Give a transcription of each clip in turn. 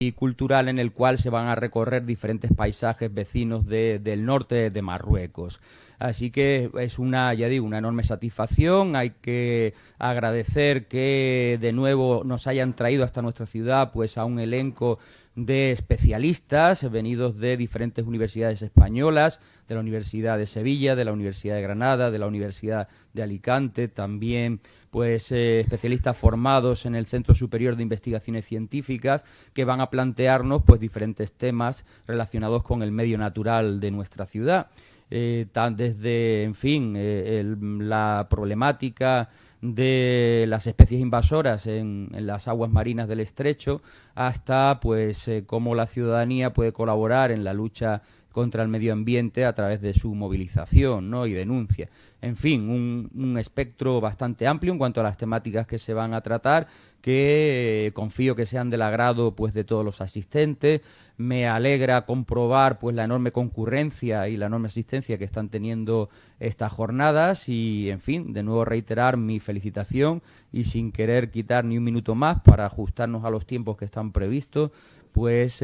y cultural en el cual se van a recorrer diferentes paisajes vecinos del norte de Marruecos. Así que es una, ya digo, una enorme satisfacción. Hay que agradecer que de nuevo nos hayan traído hasta nuestra ciudad pues a un elenco de especialistas venidos de diferentes universidades españolas, de la Universidad de Sevilla, de la Universidad de Granada, de la Universidad de Alicante, también pues especialistas formados en el Centro Superior de Investigaciones Científicas, que van a plantearnos pues diferentes temas relacionados con el medio natural de nuestra ciudad. Desde, en fin, la problemática de las especies invasoras en las aguas marinas del estrecho, hasta pues cómo la ciudadanía puede colaborar en la lucha contra el medio ambiente a través de su movilización, ¿no?, y denuncia. En fin, un espectro bastante amplio en cuanto a las temáticas que se van a tratar, que confío que sean del agrado pues de todos los asistentes. Me alegra comprobar pues la enorme concurrencia y la enorme asistencia que están teniendo estas jornadas y, en fin, de nuevo reiterar mi felicitación y, sin querer quitar ni un minuto más para ajustarnos a los tiempos que están previstos, pues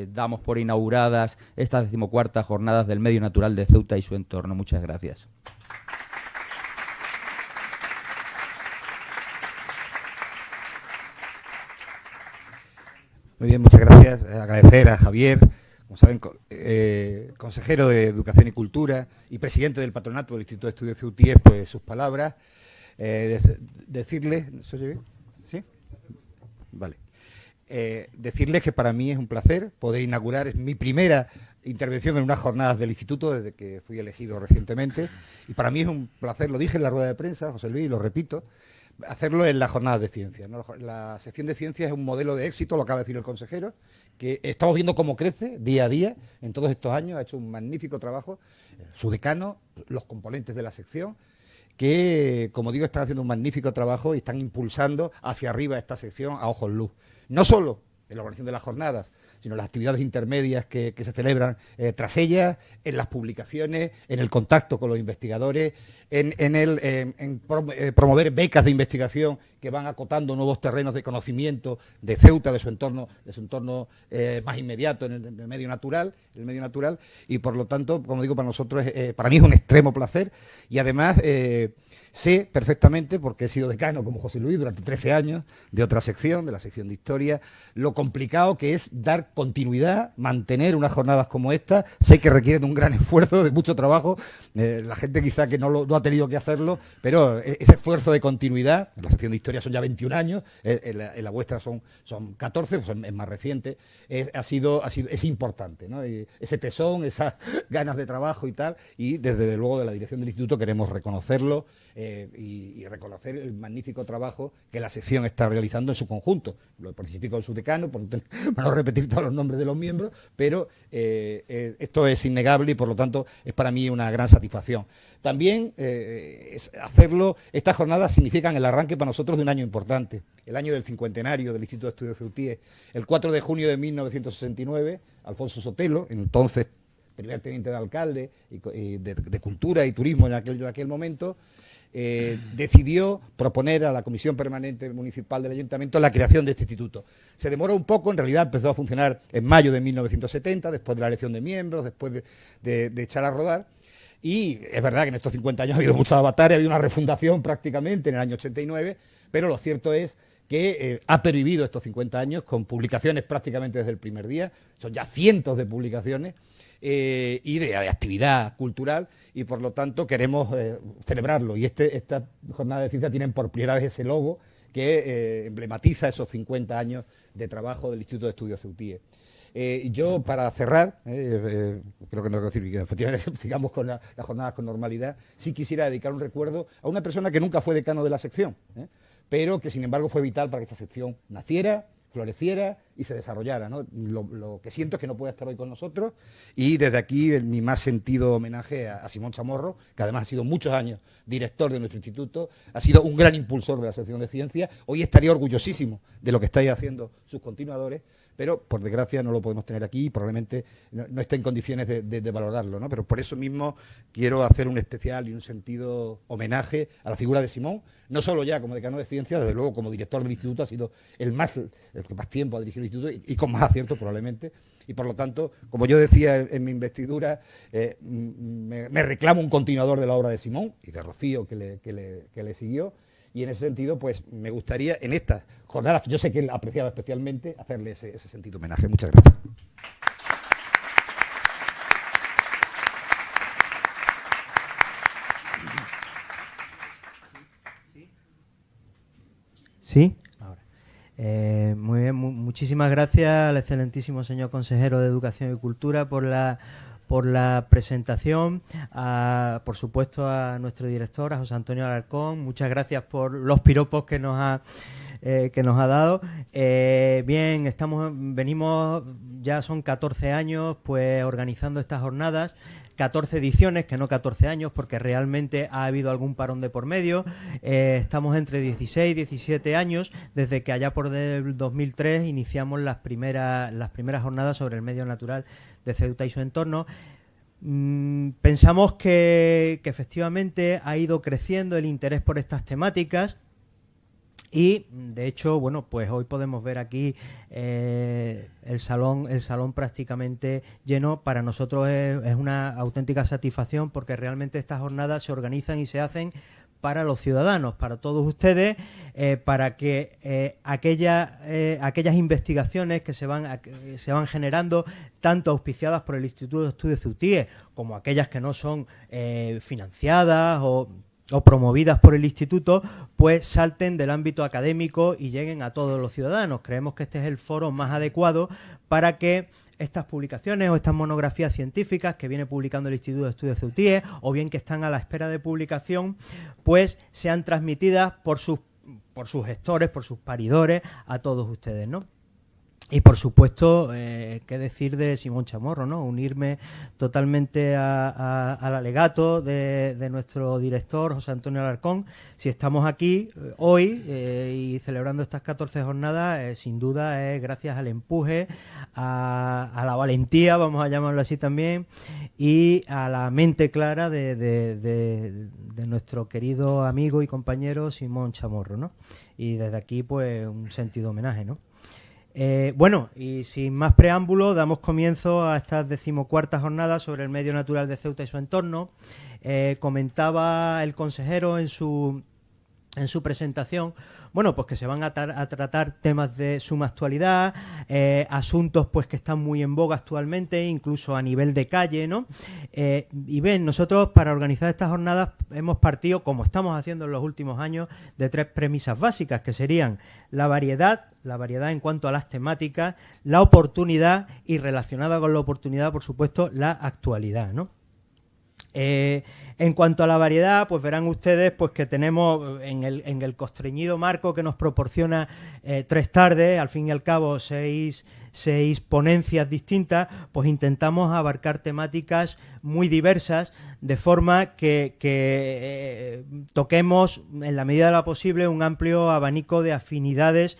damos por inauguradas estas 14ª jornadas del medio natural de Ceuta y su entorno. Muchas gracias. Muy bien, muchas gracias. Agradecer a Javier, como saben, consejero de Educación y Cultura y presidente del patronato del Instituto de Estudios Ceutíes, pues sus palabras. Decirles, ¿se oye bien? ¿Sí? Vale. Decirles que para mí es un placer poder inaugurar, es mi primera intervención en unas jornadas del Instituto desde que fui elegido recientemente, y para mí es un placer, lo dije en la rueda de prensa, José Luis, y lo repito, hacerlo en las jornadas de ciencias, ¿no? La sección de ciencias es un modelo de éxito, lo acaba de decir el consejero, que estamos viendo cómo crece día a día en todos estos años. Ha hecho un magnífico trabajo su decano, los componentes de la sección, que, como digo, están haciendo un magnífico trabajo y están impulsando hacia arriba esta sección a ojos luz. No solo en la organización de las jornadas, sino en las actividades intermedias que se celebran tras ellas, en las publicaciones, en el contacto con los investigadores, en promover becas de investigación que van acotando nuevos terrenos de conocimiento de Ceuta, de su entorno más inmediato, en el medio natural, y por lo tanto, como digo, para nosotros, para mí es un extremo placer, y además sé perfectamente, porque he sido decano como José Luis durante 13 años de otra sección, de la sección de Historia, lo complicado que es dar continuidad, mantener unas jornadas como esta. Sé que requieren un gran esfuerzo, de mucho trabajo, la gente quizá que no ha tenido que hacerlo, pero ese esfuerzo de continuidad, en la sección de Historia son ya 21 años, en la vuestra son 14, pues es más reciente, es importante, ¿no? Y ese tesón, esas ganas de trabajo y tal, y desde luego de la dirección del Instituto queremos reconocerlo, y reconocer el magnífico trabajo que la sección está realizando en su conjunto. Lo participo con su decano, para no repetir todos los nombres de los miembros, pero esto es innegable y por lo tanto es para mí una gran satisfacción. También estas jornadas significan el arranque para nosotros de un año importante, el año del cincuentenario del Instituto de Estudios Ceutíes. El 4 de junio de 1969, Alfonso Sotelo, entonces primer teniente de alcalde y de Cultura y Turismo en aquel momento, decidió proponer a la Comisión Permanente Municipal del Ayuntamiento la creación de este instituto. Se demoró un poco, en realidad empezó a funcionar en mayo de 1970, después de la elección de miembros, después de echar a rodar. Y es verdad que en estos 50 años ha habido muchas batallas, ha habido una refundación prácticamente en el año 89, pero lo cierto es que ha pervivido estos 50 años con publicaciones prácticamente desde el primer día. Son ya cientos de publicaciones y de actividad cultural, y por lo tanto queremos celebrarlo. Y esta jornada de ciencia tienen por primera vez ese logo que emblematiza esos 50 años de trabajo del Instituto de Estudios Ceutíes. Yo, para cerrar, creo que no decir que efectivamente sigamos con las jornadas con normalidad, sí quisiera dedicar un recuerdo a una persona que nunca fue decano de la sección, pero que sin embargo fue vital para que esta sección naciera, floreciera y se desarrollara, ¿no? Lo que siento es que no puede estar hoy con nosotros, y desde aquí mi más sentido homenaje a Simón Chamorro, que además ha sido muchos años director de nuestro instituto, ha sido un gran impulsor de la sección de ciencia. Hoy estaría orgullosísimo de lo que estáis haciendo sus continuadores, pero por desgracia no lo podemos tener aquí y probablemente no esté en condiciones de valorarlo, ¿no? Pero por eso mismo quiero hacer un especial y un sentido homenaje a la figura de Simón, no solo ya como decano de ciencias, desde luego como director del instituto ha sido el que más tiempo ha dirigido el instituto y con más acierto probablemente. Y por lo tanto, como yo decía en mi investidura, me reclamo un continuador de la obra de Simón y de Rocío que le siguió. Y en ese sentido, pues me gustaría en estas jornadas, que yo sé que él apreciaba especialmente, hacerle ese sentido homenaje. Muchas gracias. ¿Sí? Ahora. Muy bien, muchísimas gracias al excelentísimo señor consejero de Educación y Cultura por la presentación, por supuesto a nuestro director, a José Antonio Alarcón. Muchas gracias por los piropos que nos ha dado. Bien, venimos, ya son 14 años pues organizando estas jornadas. 14 ediciones, que no 14 años, porque realmente ha habido algún parón de por medio. Estamos entre 16 y 17 años, desde que allá por el 2003 iniciamos las primeras jornadas sobre el medio natural de Ceuta y su entorno. Pensamos que efectivamente ha ido creciendo el interés por estas temáticas. Y, de hecho, bueno, pues hoy podemos ver aquí el salón prácticamente lleno. Para nosotros es una auténtica satisfacción porque realmente estas jornadas se organizan y se hacen para los ciudadanos, para todos ustedes, para que aquellas investigaciones que se van generando, tanto auspiciadas por el Instituto de Estudios CEUTIE como aquellas que no son financiadas o promovidas por el Instituto, pues salten del ámbito académico y lleguen a todos los ciudadanos. Creemos que este es el foro más adecuado para que estas publicaciones o estas monografías científicas que viene publicando el Instituto de Estudios CEUTIE, o bien que están a la espera de publicación, pues sean transmitidas por sus gestores, por sus paridores, a todos ustedes, ¿no? Y por supuesto, qué decir de Simón Chamorro, ¿no? Unirme totalmente al alegato de nuestro director, José Antonio Alarcón. Si estamos aquí hoy y celebrando estas 14 jornadas, sin duda es gracias al empuje, a la valentía, vamos a llamarlo así también, y a la mente clara de nuestro querido amigo y compañero Simón Chamorro, ¿no? Y desde aquí, pues, un sentido homenaje, ¿no? Bueno, y sin más preámbulo, damos comienzo a estas 14ª jornadas sobre el medio natural de Ceuta y su entorno. Comentaba el consejero en su presentación, bueno, pues que se van a tratar temas de suma actualidad, asuntos pues que están muy en boga actualmente, incluso a nivel de calle, ¿no? Y ven, nosotros para organizar estas jornadas hemos partido, como estamos haciendo en los últimos años, de 3 premisas básicas, que serían la variedad en cuanto a las temáticas, la oportunidad y, relacionada con la oportunidad, por supuesto, la actualidad, ¿no? En cuanto a la variedad, pues verán ustedes pues que tenemos en el constreñido marco que nos proporciona 3 tardes, al fin y al cabo 6 ponencias distintas, pues intentamos abarcar temáticas muy diversas, de forma que toquemos en la medida de lo posible un amplio abanico de afinidades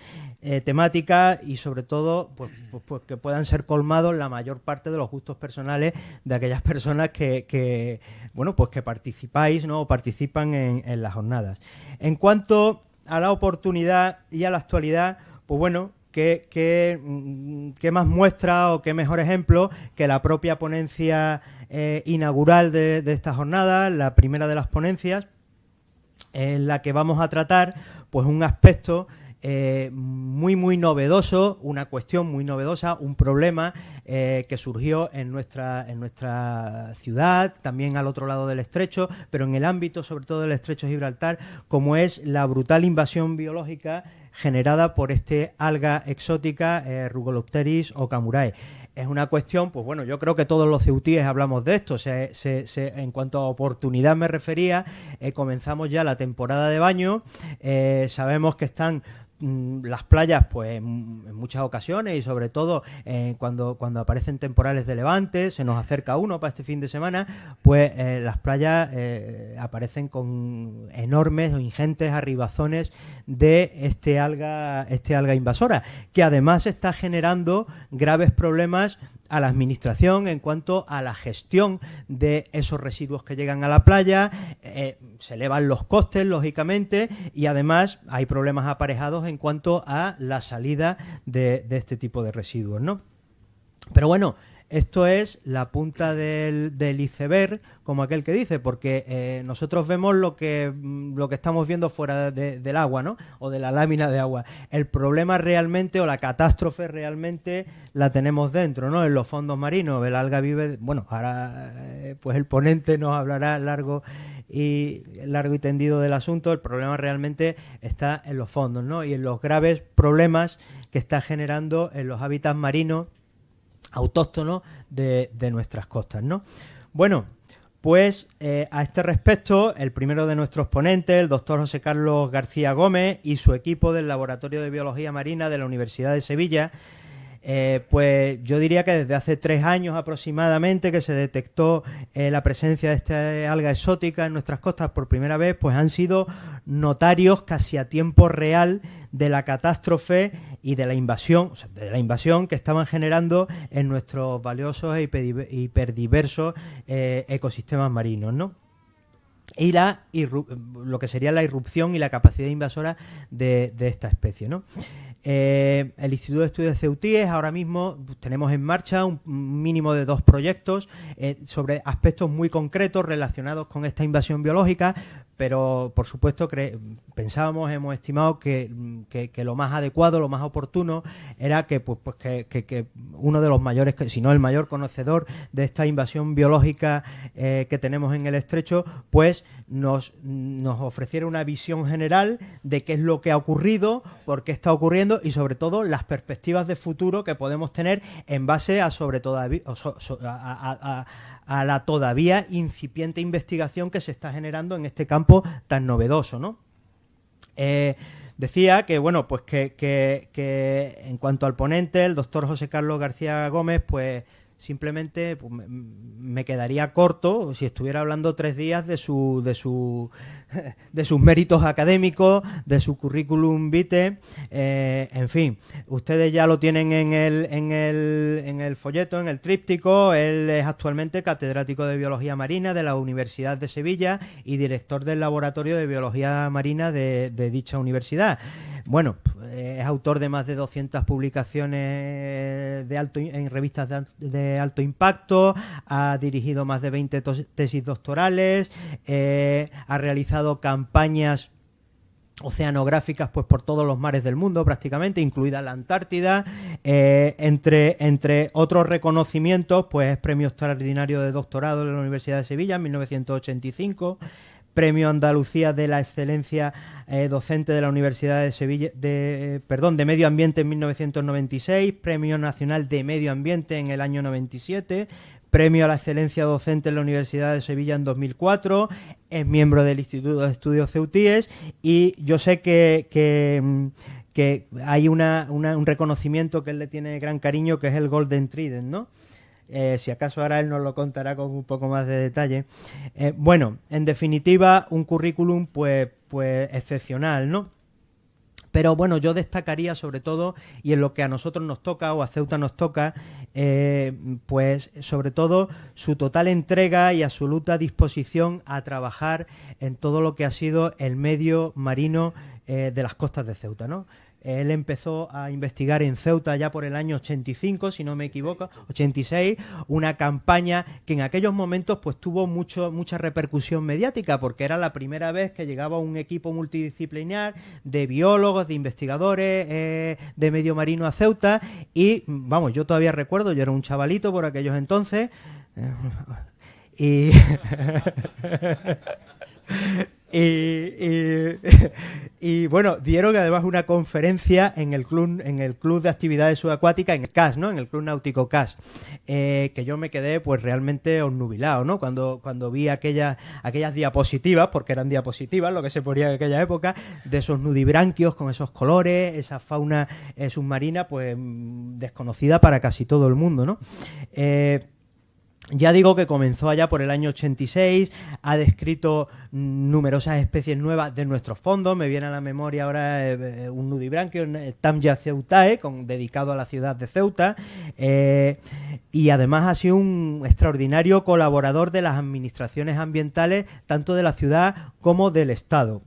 temáticas y sobre todo pues que puedan ser colmados la mayor parte de los gustos personales de aquellas personas que participáis, ¿no? O participan en las jornadas. En cuanto a la oportunidad y a la actualidad, pues bueno, ¿qué más muestra o qué mejor ejemplo que la propia ponencia inaugural de esta jornada, la primera de las ponencias, en la que vamos a tratar pues un aspecto muy novedoso, una cuestión muy novedosa, un problema que surgió en nuestra ciudad, también al otro lado del estrecho, pero en el ámbito sobre todo del estrecho de Gibraltar, como es la brutal invasión biológica generada por este alga exótica Rugolopteris okamurae. Es una cuestión, pues bueno, yo creo que todos los ceutíes hablamos de esto. En cuanto a oportunidad me refería, comenzamos ya la temporada de baño, sabemos que están las playas, pues en muchas ocasiones y sobre todo cuando aparecen temporales de levante, se nos acerca uno para este fin de semana, pues las playas aparecen con enormes o ingentes arribazones de este alga invasora, que además está generando graves problemas a la administración en cuanto a la gestión de esos residuos que llegan a la playa. Se elevan los costes, lógicamente, y además hay problemas aparejados en cuanto a la salida de este tipo de residuos, ¿no? Pero bueno, esto es la punta del iceberg, como aquel que dice, porque nosotros vemos lo que estamos viendo fuera del agua, ¿no? O de la lámina de agua. El problema realmente, o la catástrofe realmente, la tenemos dentro, ¿no? En los fondos marinos. El alga vive... Bueno, ahora pues el ponente nos hablará largo y tendido del asunto. El problema realmente está en los fondos, ¿no? Y en los graves problemas que está generando en los hábitats marinos autóctonos de nuestras costas, ¿no? Bueno, pues a este respecto, el primero de nuestros ponentes, el doctor José Carlos García Gómez y su equipo del Laboratorio de Biología Marina de la Universidad de Sevilla, pues yo diría que desde hace 3 años aproximadamente que se detectó la presencia de esta alga exótica en nuestras costas por primera vez, pues han sido notarios casi a tiempo real de la catástrofe y de la invasión, que estaban generando en nuestros valiosos e hiperdiversos ecosistemas marinos, ¿no? Y lo que sería la irrupción y la capacidad invasora de esta especie, ¿no? El Instituto de Estudios de Ceutíes ahora mismo tenemos en marcha un mínimo de 2 proyectos sobre aspectos muy concretos relacionados con esta invasión biológica, pero por supuesto hemos estimado que lo más adecuado, lo más oportuno era que uno de los mayores, si no el mayor conocedor de esta invasión biológica que tenemos en el estrecho, pues nos ofreciera una visión general de qué es lo que ha ocurrido, por qué está ocurriendo y sobre todo las perspectivas de futuro que podemos tener en base a a la todavía incipiente investigación que se está generando en este campo tan novedoso, ¿no? Decía que, bueno, pues que en cuanto al ponente, el doctor José Carlos García Gómez, pues simplemente pues, me quedaría corto si estuviera hablando 3 días de sus méritos académicos, de su currículum vitae, en fin, ustedes ya lo tienen en el folleto, en el tríptico. Él es actualmente catedrático de Biología Marina de la Universidad de Sevilla y director del Laboratorio de Biología Marina de dicha universidad. Bueno, es autor de más de 200 publicaciones en revistas de alto impacto, ha dirigido más de 20 tesis doctorales, ha realizado campañas oceanográficas pues por todos los mares del mundo prácticamente, incluida la Antártida, entre otros reconocimientos, pues es premio extraordinario de doctorado de la Universidad de Sevilla en 1985, Premio Andalucía de la Excelencia Docente de la Universidad de Sevilla, de Medio Ambiente en 1996, Premio Nacional de Medio Ambiente en el año 97, Premio a la Excelencia Docente en la Universidad de Sevilla en 2004, es miembro del Instituto de Estudios Ceutíes y yo sé que hay un reconocimiento que él le tiene gran cariño, que es el Golden Trident, ¿no? Si acaso ahora él nos lo contará con un poco más de detalle. Bueno, en definitiva, un currículum pues excepcional, ¿no? Pero bueno, yo destacaría sobre todo, y en lo que a nosotros nos toca o a Ceuta nos toca, pues sobre todo su total entrega y absoluta disposición a trabajar en todo lo que ha sido el medio marino de las costas de Ceuta, ¿no? Él empezó a investigar en Ceuta ya por el año 85, si no me equivoco, 86, una campaña que en aquellos momentos pues tuvo mucha repercusión mediática, porque era la primera vez que llegaba un equipo multidisciplinar de biólogos, de investigadores de medio marino a Ceuta y, vamos, yo todavía recuerdo, yo era un chavalito por aquellos entonces Y bueno, dieron además una conferencia en el club de actividades subacuáticas, en el CAS, ¿no? En el Club Náutico CAS, que yo me quedé pues realmente obnubilado, ¿no? Cuando vi aquellas diapositivas, porque eran diapositivas lo que se ponía en aquella época, de esos nudibranquios con esos colores, esa fauna submarina pues desconocida para casi todo el mundo, ¿no? Ya digo que comenzó allá por el año 86, ha descrito numerosas especies nuevas de nuestros fondos. Me viene a la memoria ahora un nudibranquio, el Tamya ceutae, dedicado a la ciudad de Ceuta, y además ha sido un extraordinario colaborador de las administraciones ambientales, tanto de la ciudad como del Estado,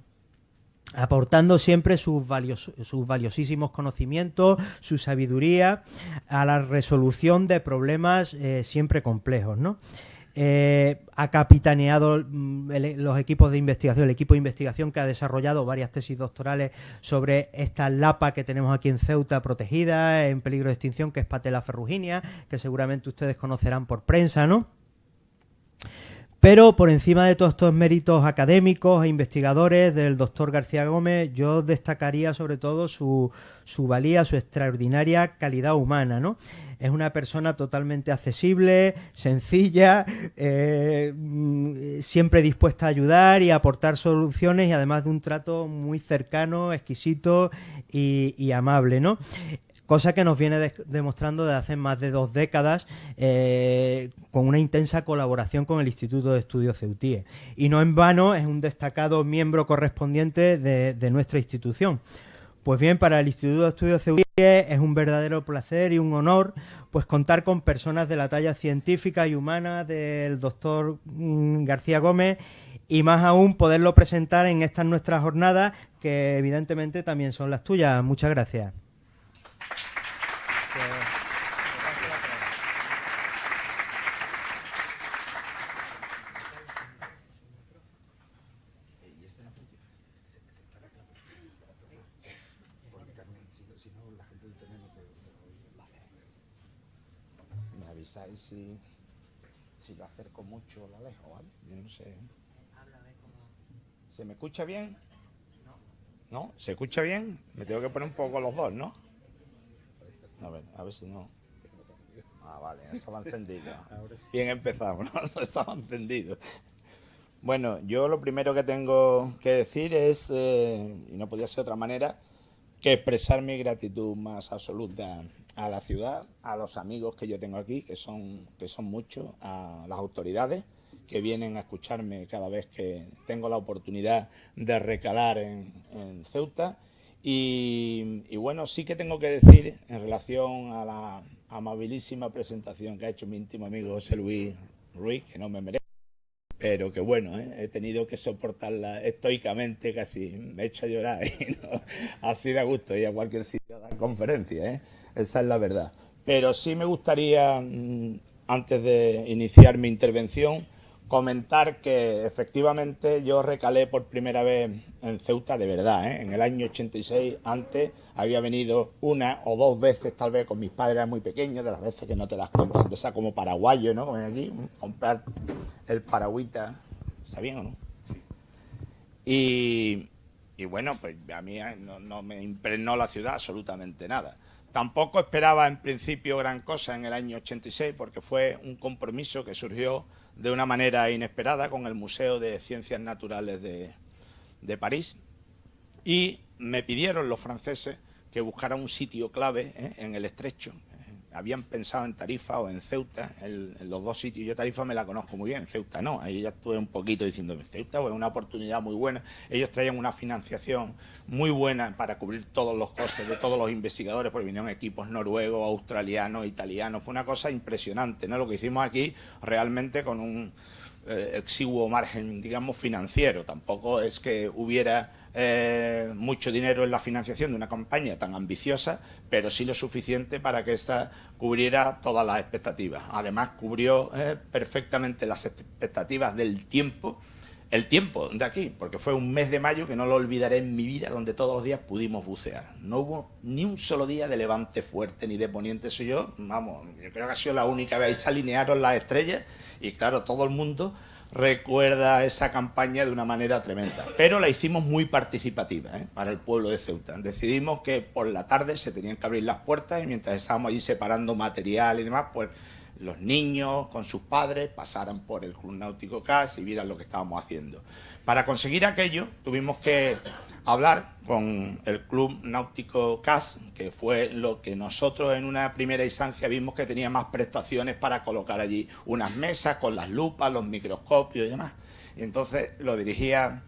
aportando siempre sus valiosísimos conocimientos, su sabiduría a la resolución de problemas siempre complejos, ¿no? Ha capitaneado los equipos de investigación, el equipo de investigación que ha desarrollado varias tesis doctorales sobre esta lapa que tenemos aquí en Ceuta protegida, en peligro de extinción, que es Patella ferruginea, que seguramente ustedes conocerán por prensa, ¿no? Pero por encima de todos estos méritos académicos e investigadores del doctor García Gómez, yo destacaría sobre todo su valía, su extraordinaria calidad humana, ¿no? Es una persona totalmente accesible, sencilla, siempre dispuesta a ayudar y a aportar soluciones, y además de un trato muy cercano, exquisito y amable, ¿no? Cosa que nos viene demostrando desde hace más de 2 décadas, con una intensa colaboración con el Instituto de Estudios Ceutíes. Y no en vano es un destacado miembro correspondiente de nuestra institución. Pues bien, para el Instituto de Estudios Ceutíes es un verdadero placer y un honor pues contar con personas de la talla científica y humana del doctor García Gómez, y más aún poderlo presentar en estas nuestras jornadas, que evidentemente también son las tuyas. Muchas gracias. Me avisáis si lo acerco mucho o lo alejo, ¿vale? Yo no sé. ¿Se me escucha bien? ¿No? ¿Se escucha bien? Me tengo que poner un poco los dos, ¿no? A ver si no. Ah, vale, estaba encendido. Bien empezamos, ¿no? Estaba encendido. Bueno, yo lo primero que tengo que decir es, y no podía ser de otra manera, que expresar mi gratitud más absoluta a la ciudad, a los amigos que yo tengo aquí, que son muchos, a las autoridades que vienen a escucharme cada vez que tengo la oportunidad de recalar en Ceuta. Y bueno, sí que tengo que decir, en relación a la amabilísima presentación que ha hecho mi íntimo amigo José Luis Ruiz, que no me merece, pero que bueno, he tenido que soportarla estoicamente, casi me he hecho a llorar, y no, así de a gusto, y a cualquier sitio a dar conferencias, esa es la verdad. Pero sí me gustaría, antes de iniciar mi intervención, comentar que efectivamente yo recalé por primera vez en Ceuta de verdad, en el año 86. Antes había venido 1 o 2 veces, tal vez con mis padres, eran muy pequeños, de las veces que no te las cuentan, de esa como paraguayo, ¿no? Como aquí, comprar el paragüita, ¿sabían o no? Sí. Y bueno, pues a mí no me impregnó la ciudad absolutamente nada. Tampoco esperaba en principio gran cosa en el año 86, porque fue un compromiso que surgió de una manera inesperada con el Museo de Ciencias Naturales de París, y me pidieron los franceses que buscara un sitio clave en el Estrecho. Habían pensado en Tarifa o en Ceuta, en los dos sitios. Yo Tarifa me la conozco muy bien, Ceuta no. Ahí ya estuve un poquito diciendo, Ceuta pues, es una oportunidad muy buena. Ellos traían una financiación muy buena para cubrir todos los costes de todos los investigadores, porque vinieron equipos noruegos, australianos, italianos. Fue una cosa impresionante, ¿no? Lo que hicimos aquí realmente con un exiguo margen, digamos, financiero. Tampoco es que hubiera mucho dinero en la financiación de una campaña tan ambiciosa, pero sí lo suficiente para que esta cubriera todas las expectativas. Además, cubrió perfectamente las expectativas del tiempo, el tiempo de aquí, porque fue un mes de mayo que no lo olvidaré en mi vida, donde todos los días pudimos bucear. No hubo ni un solo día de levante fuerte ni de poniente. Eso yo creo que ha sido la única vez. Ahí se alinearon las estrellas y claro, todo el mundo recuerda esa campaña de una manera tremenda. Pero la hicimos muy participativa, para el pueblo de Ceuta. Decidimos que por la tarde se tenían que abrir las puertas y mientras estábamos allí separando material y demás, pues los niños con sus padres pasaran por el Club Náutico CAS y vieran lo que estábamos haciendo. Para conseguir aquello tuvimos que hablar con el Club Náutico CAS, que fue lo que nosotros en una primera instancia vimos que tenía más prestaciones para colocar allí unas mesas con las lupas, los microscopios y demás. Y entonces lo dirigía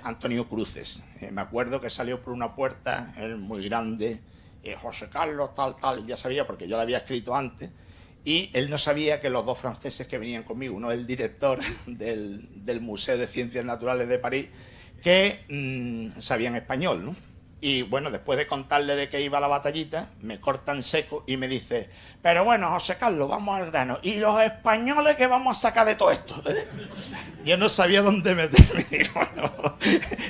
Antonio Cruces. Me acuerdo que salió por una puerta, él muy grande, José Carlos, tal, ya sabía porque yo lo había escrito antes. Y él no sabía que los dos franceses que venían conmigo, uno el director del Museo de Ciencias Naturales de París, que sabían español, ¿no? Y bueno, después de contarle de qué iba la batallita, me cortan seco y me dice, pero bueno, José Carlos, vamos al grano. ¿Y los españoles qué vamos a sacar de todo esto? Yo no sabía dónde meterme. Y bueno,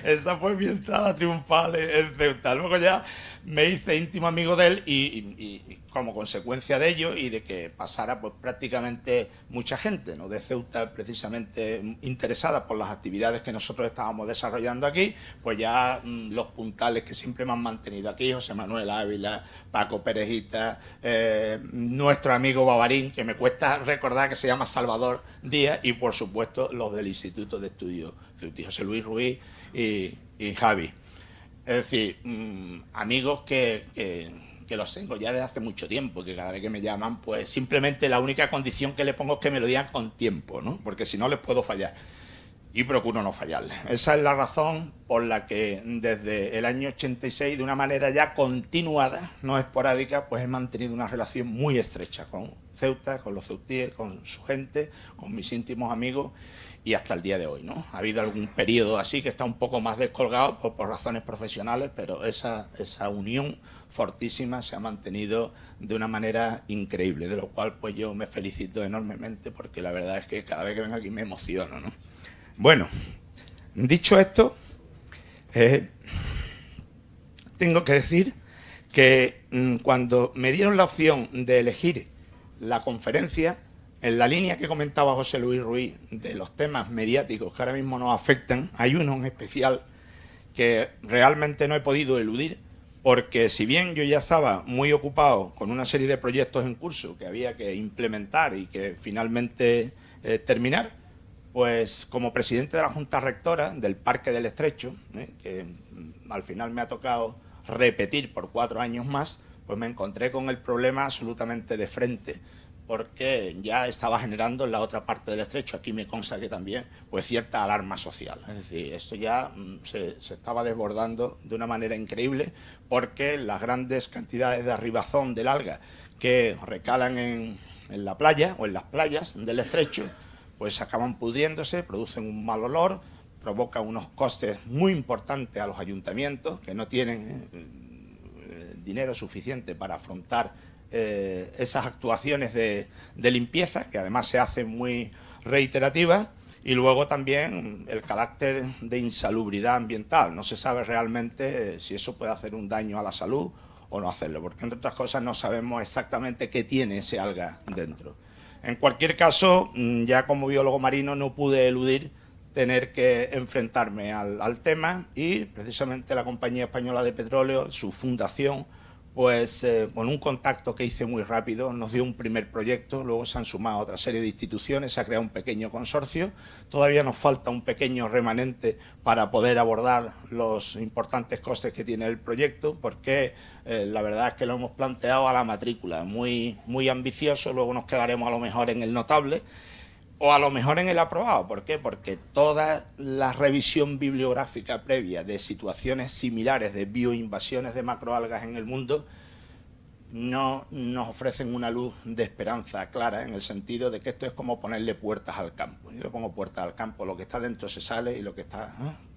esa fue mi entrada triunfal en Ceuta. Luego ya me hice íntimo amigo de él y como consecuencia de ello y de que pasara pues prácticamente mucha gente, ¿no?, de Ceuta precisamente interesada por las actividades que nosotros estábamos desarrollando aquí, pues ya los puntales que siempre me han mantenido aquí, José Manuel Ávila, Paco Perejita, nuestro amigo Bavarín, que me cuesta recordar que se llama Salvador Díaz, y por supuesto los del Instituto de Estudios Ceuta, José Luis Ruiz y Javi. Es decir, amigos que los tengo ya desde hace mucho tiempo, que cada vez que me llaman, pues simplemente la única condición que le pongo es que me lo digan con tiempo, ¿no? Porque si no les puedo fallar. Y procuro no fallarles. Esa es la razón por la que desde el año 86, de una manera ya continuada, no esporádica, pues he mantenido una relación muy estrecha con Ceuta, con los ceutíes, con su gente, con mis íntimos amigos, y hasta el día de hoy, ¿no? Ha habido algún periodo así que está un poco más descolgado por razones profesionales, pero esa unión fortísima se ha mantenido de una manera increíble, de lo cual pues yo me felicito enormemente, porque la verdad es que cada vez que vengo aquí me emociono, ¿no? Bueno, dicho esto, tengo que decir que cuando me dieron la opción de elegir la conferencia, en la línea que comentaba José Luis Ruiz de los temas mediáticos que ahora mismo nos afectan, hay uno en especial que realmente no he podido eludir, porque si bien yo ya estaba muy ocupado con una serie de proyectos en curso que había que implementar y que finalmente terminar, pues como presidente de la Junta Rectora del Parque del Estrecho, que al final me ha tocado repetir por 4 años más, pues me encontré con el problema absolutamente de frente, porque ya estaba generando en la otra parte del estrecho, aquí me consta que también, pues cierta alarma social. Es decir, esto ya se estaba desbordando de una manera increíble, porque las grandes cantidades de arribazón del alga que recalan en la playa o en las playas del estrecho, pues acaban pudriéndose, producen un mal olor, provocan unos costes muy importantes a los ayuntamientos que no tienen dinero suficiente para afrontar esas actuaciones de limpieza, que además se hacen muy reiterativas, y luego también el carácter de insalubridad ambiental. No se sabe realmente si eso puede hacer un daño a la salud o no hacerlo, porque entre otras cosas no sabemos exactamente qué tiene ese alga dentro. En cualquier caso, ya como biólogo marino no pude eludir tener que enfrentarme al tema, y precisamente la Compañía Española de Petróleo, su fundación, pues con un contacto que hice muy rápido, nos dio un primer proyecto, luego se han sumado otra serie de instituciones, se ha creado un pequeño consorcio, todavía nos falta un pequeño remanente para poder abordar los importantes costes que tiene el proyecto, porque la verdad es que lo hemos planteado a la matrícula, muy ambicioso, luego nos quedaremos a lo mejor en el notable, o a lo mejor en el aprobado. ¿Por qué? Porque toda la revisión bibliográfica previa de situaciones similares de bioinvasiones de macroalgas en el mundo no nos ofrecen una luz de esperanza clara, en el sentido de que esto es como ponerle puertas al campo. Yo le pongo puertas al campo, lo que está dentro se sale y lo que está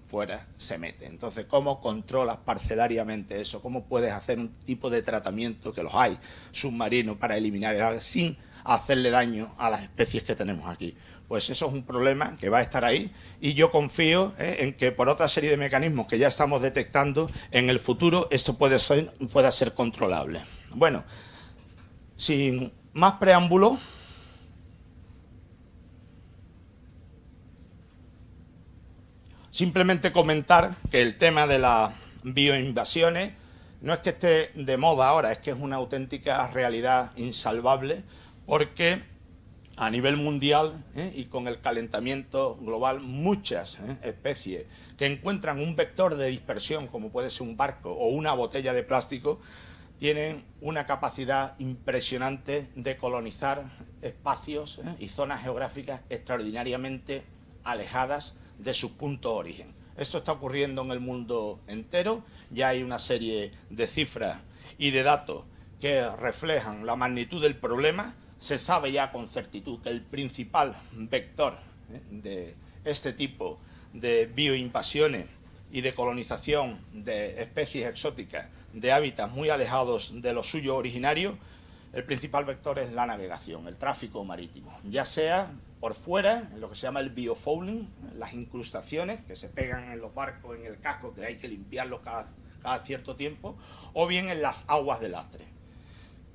fuera se mete. Entonces, ¿cómo controlas parcelariamente eso? ¿Cómo puedes hacer un tipo de tratamiento, que los hay, submarino, para eliminar el alga sin hacerle daño a las especies que tenemos aquí? Pues eso es un problema que va a estar ahí, y yo confío en que por otra serie de mecanismos que ya estamos detectando, en el futuro esto pueda ser controlable. Bueno, sin más preámbulo, Simplemente comentar que el tema de las bioinvasiones no es que esté de moda ahora, es que es una auténtica realidad insalvable, porque a nivel mundial y con el calentamiento global, muchas especies que encuentran un vector de dispersión, como puede ser un barco o una botella de plástico, tienen una capacidad impresionante de colonizar espacios y zonas geográficas extraordinariamente alejadas de sus puntos de origen. Esto está ocurriendo en el mundo entero, ya hay una serie de cifras y de datos que reflejan la magnitud del problema. Se sabe ya con certitud que el principal vector de este tipo de bioinvasiones y de colonización de especies exóticas de hábitats muy alejados de los suyos originarios, el principal vector es la navegación, el tráfico marítimo, ya sea por fuera, en lo que se llama el biofouling, las incrustaciones que se pegan en los barcos, en el casco, que hay que limpiarlos cada cierto tiempo, o bien en las aguas de lastre.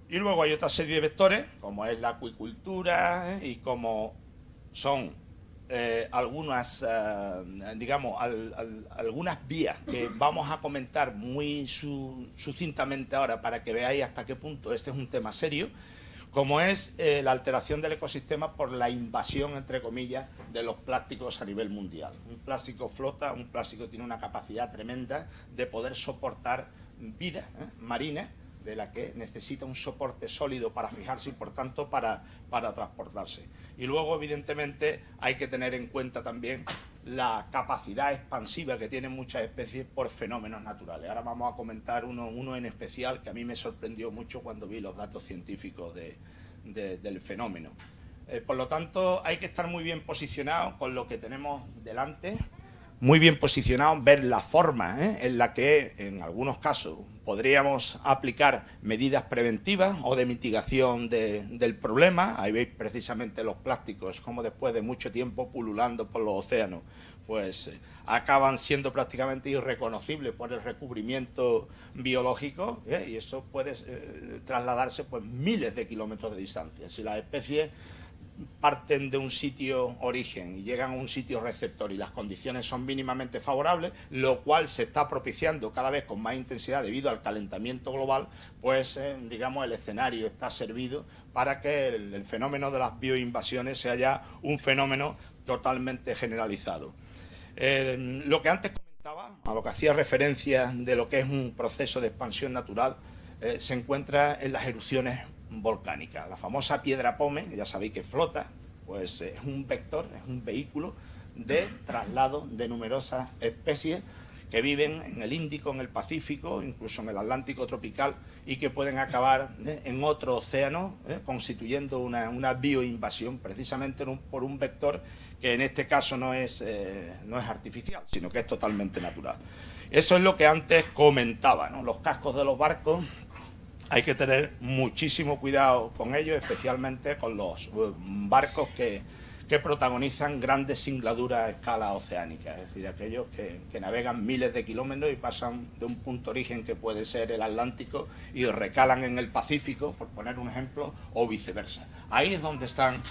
Y luego hay otra serie de vectores, como es la acuicultura y como son algunas, digamos, algunas vías que vamos a comentar muy sucintamente ahora para que veáis hasta qué punto este es un tema serio, como es la alteración del ecosistema por la invasión, entre comillas, de los plásticos a nivel mundial. Un plástico flota, un plástico tiene una capacidad tremenda de poder soportar vida marina, de la que necesita un soporte sólido para fijarse y, por tanto, para transportarse. Y luego, evidentemente, hay que tener en cuenta también la capacidad expansiva que tienen muchas especies por fenómenos naturales. Ahora vamos a comentar uno en especial que a mí me sorprendió mucho cuando vi los datos científicos del fenómeno. Por lo tanto, hay que estar muy bien posicionados con lo que tenemos delante, muy bien posicionados, ver la forma en la que, en algunos casos, podríamos aplicar medidas preventivas o de mitigación del problema. Ahí veis precisamente los plásticos, como después de mucho tiempo pululando por los océanos, pues acaban siendo prácticamente irreconocibles por el recubrimiento biológico, y eso puede trasladarse pues miles de kilómetros de distancia. Si las especies parten de un sitio origen y llegan a un sitio receptor y las condiciones son mínimamente favorables, lo cual se está propiciando cada vez con más intensidad debido al calentamiento global, pues digamos el escenario está servido para que el fenómeno de las bioinvasiones sea ya un fenómeno totalmente generalizado. Lo que antes comentaba, a lo que hacía referencia de lo que es un proceso de expansión natural, se encuentra en las erupciones volcánica. La famosa piedra pómez, ya sabéis que flota, pues es un vector, es un vehículo de traslado de numerosas especies que viven en el Índico, en el Pacífico, incluso en el Atlántico tropical, y que pueden acabar en otro océano, constituyendo una bioinvasión, precisamente por un vector que en este caso no es artificial, sino que es totalmente natural. Eso es lo que antes comentaba, ¿no? Los cascos de los barcos, hay que tener muchísimo cuidado con ellos, especialmente con los barcos que protagonizan grandes singladuras a escala oceánica, es decir, aquellos que navegan miles de kilómetros y pasan de un punto de origen que puede ser el Atlántico y recalan en el Pacífico, por poner un ejemplo, o viceversa. Ahí es donde están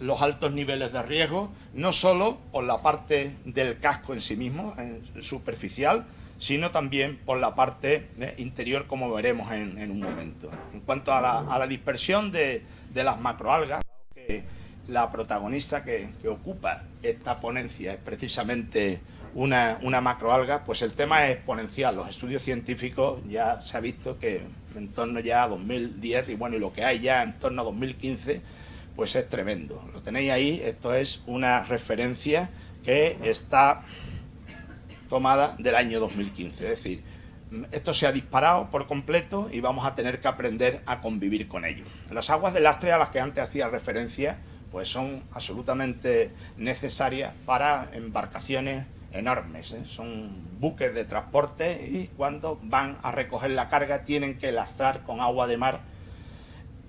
los altos niveles de riesgo, no solo por la parte del casco en sí mismo, superficial, sino también por la parte interior, como veremos en un momento. En cuanto a la dispersión de las macroalgas, que la protagonista que ocupa esta ponencia es precisamente una macroalga, pues el tema es exponencial. Los estudios científicos ya se ha visto que en torno ya a 2010, y bueno, y lo que hay ya en torno a 2015, pues es tremendo. Lo tenéis ahí, esto es una referencia que está tomada del año 2015, es decir, esto se ha disparado por completo y vamos a tener que aprender a convivir con ello. Las aguas de lastre a las que antes hacía referencia, pues son absolutamente necesarias para embarcaciones enormes, son buques de transporte y cuando van a recoger la carga tienen que lastrar con agua de mar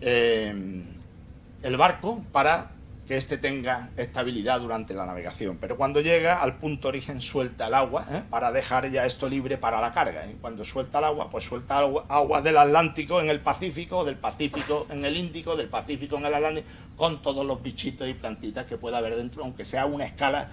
el barco para que éste tenga estabilidad durante la navegación, pero cuando llega al punto origen suelta el agua para dejar ya esto libre para la carga. Cuando suelta el agua, pues suelta agua del Atlántico en el Pacífico, del Pacífico en el Índico, del Pacífico en el Atlántico, con todos los bichitos y plantitas que pueda haber dentro, aunque sea a una escala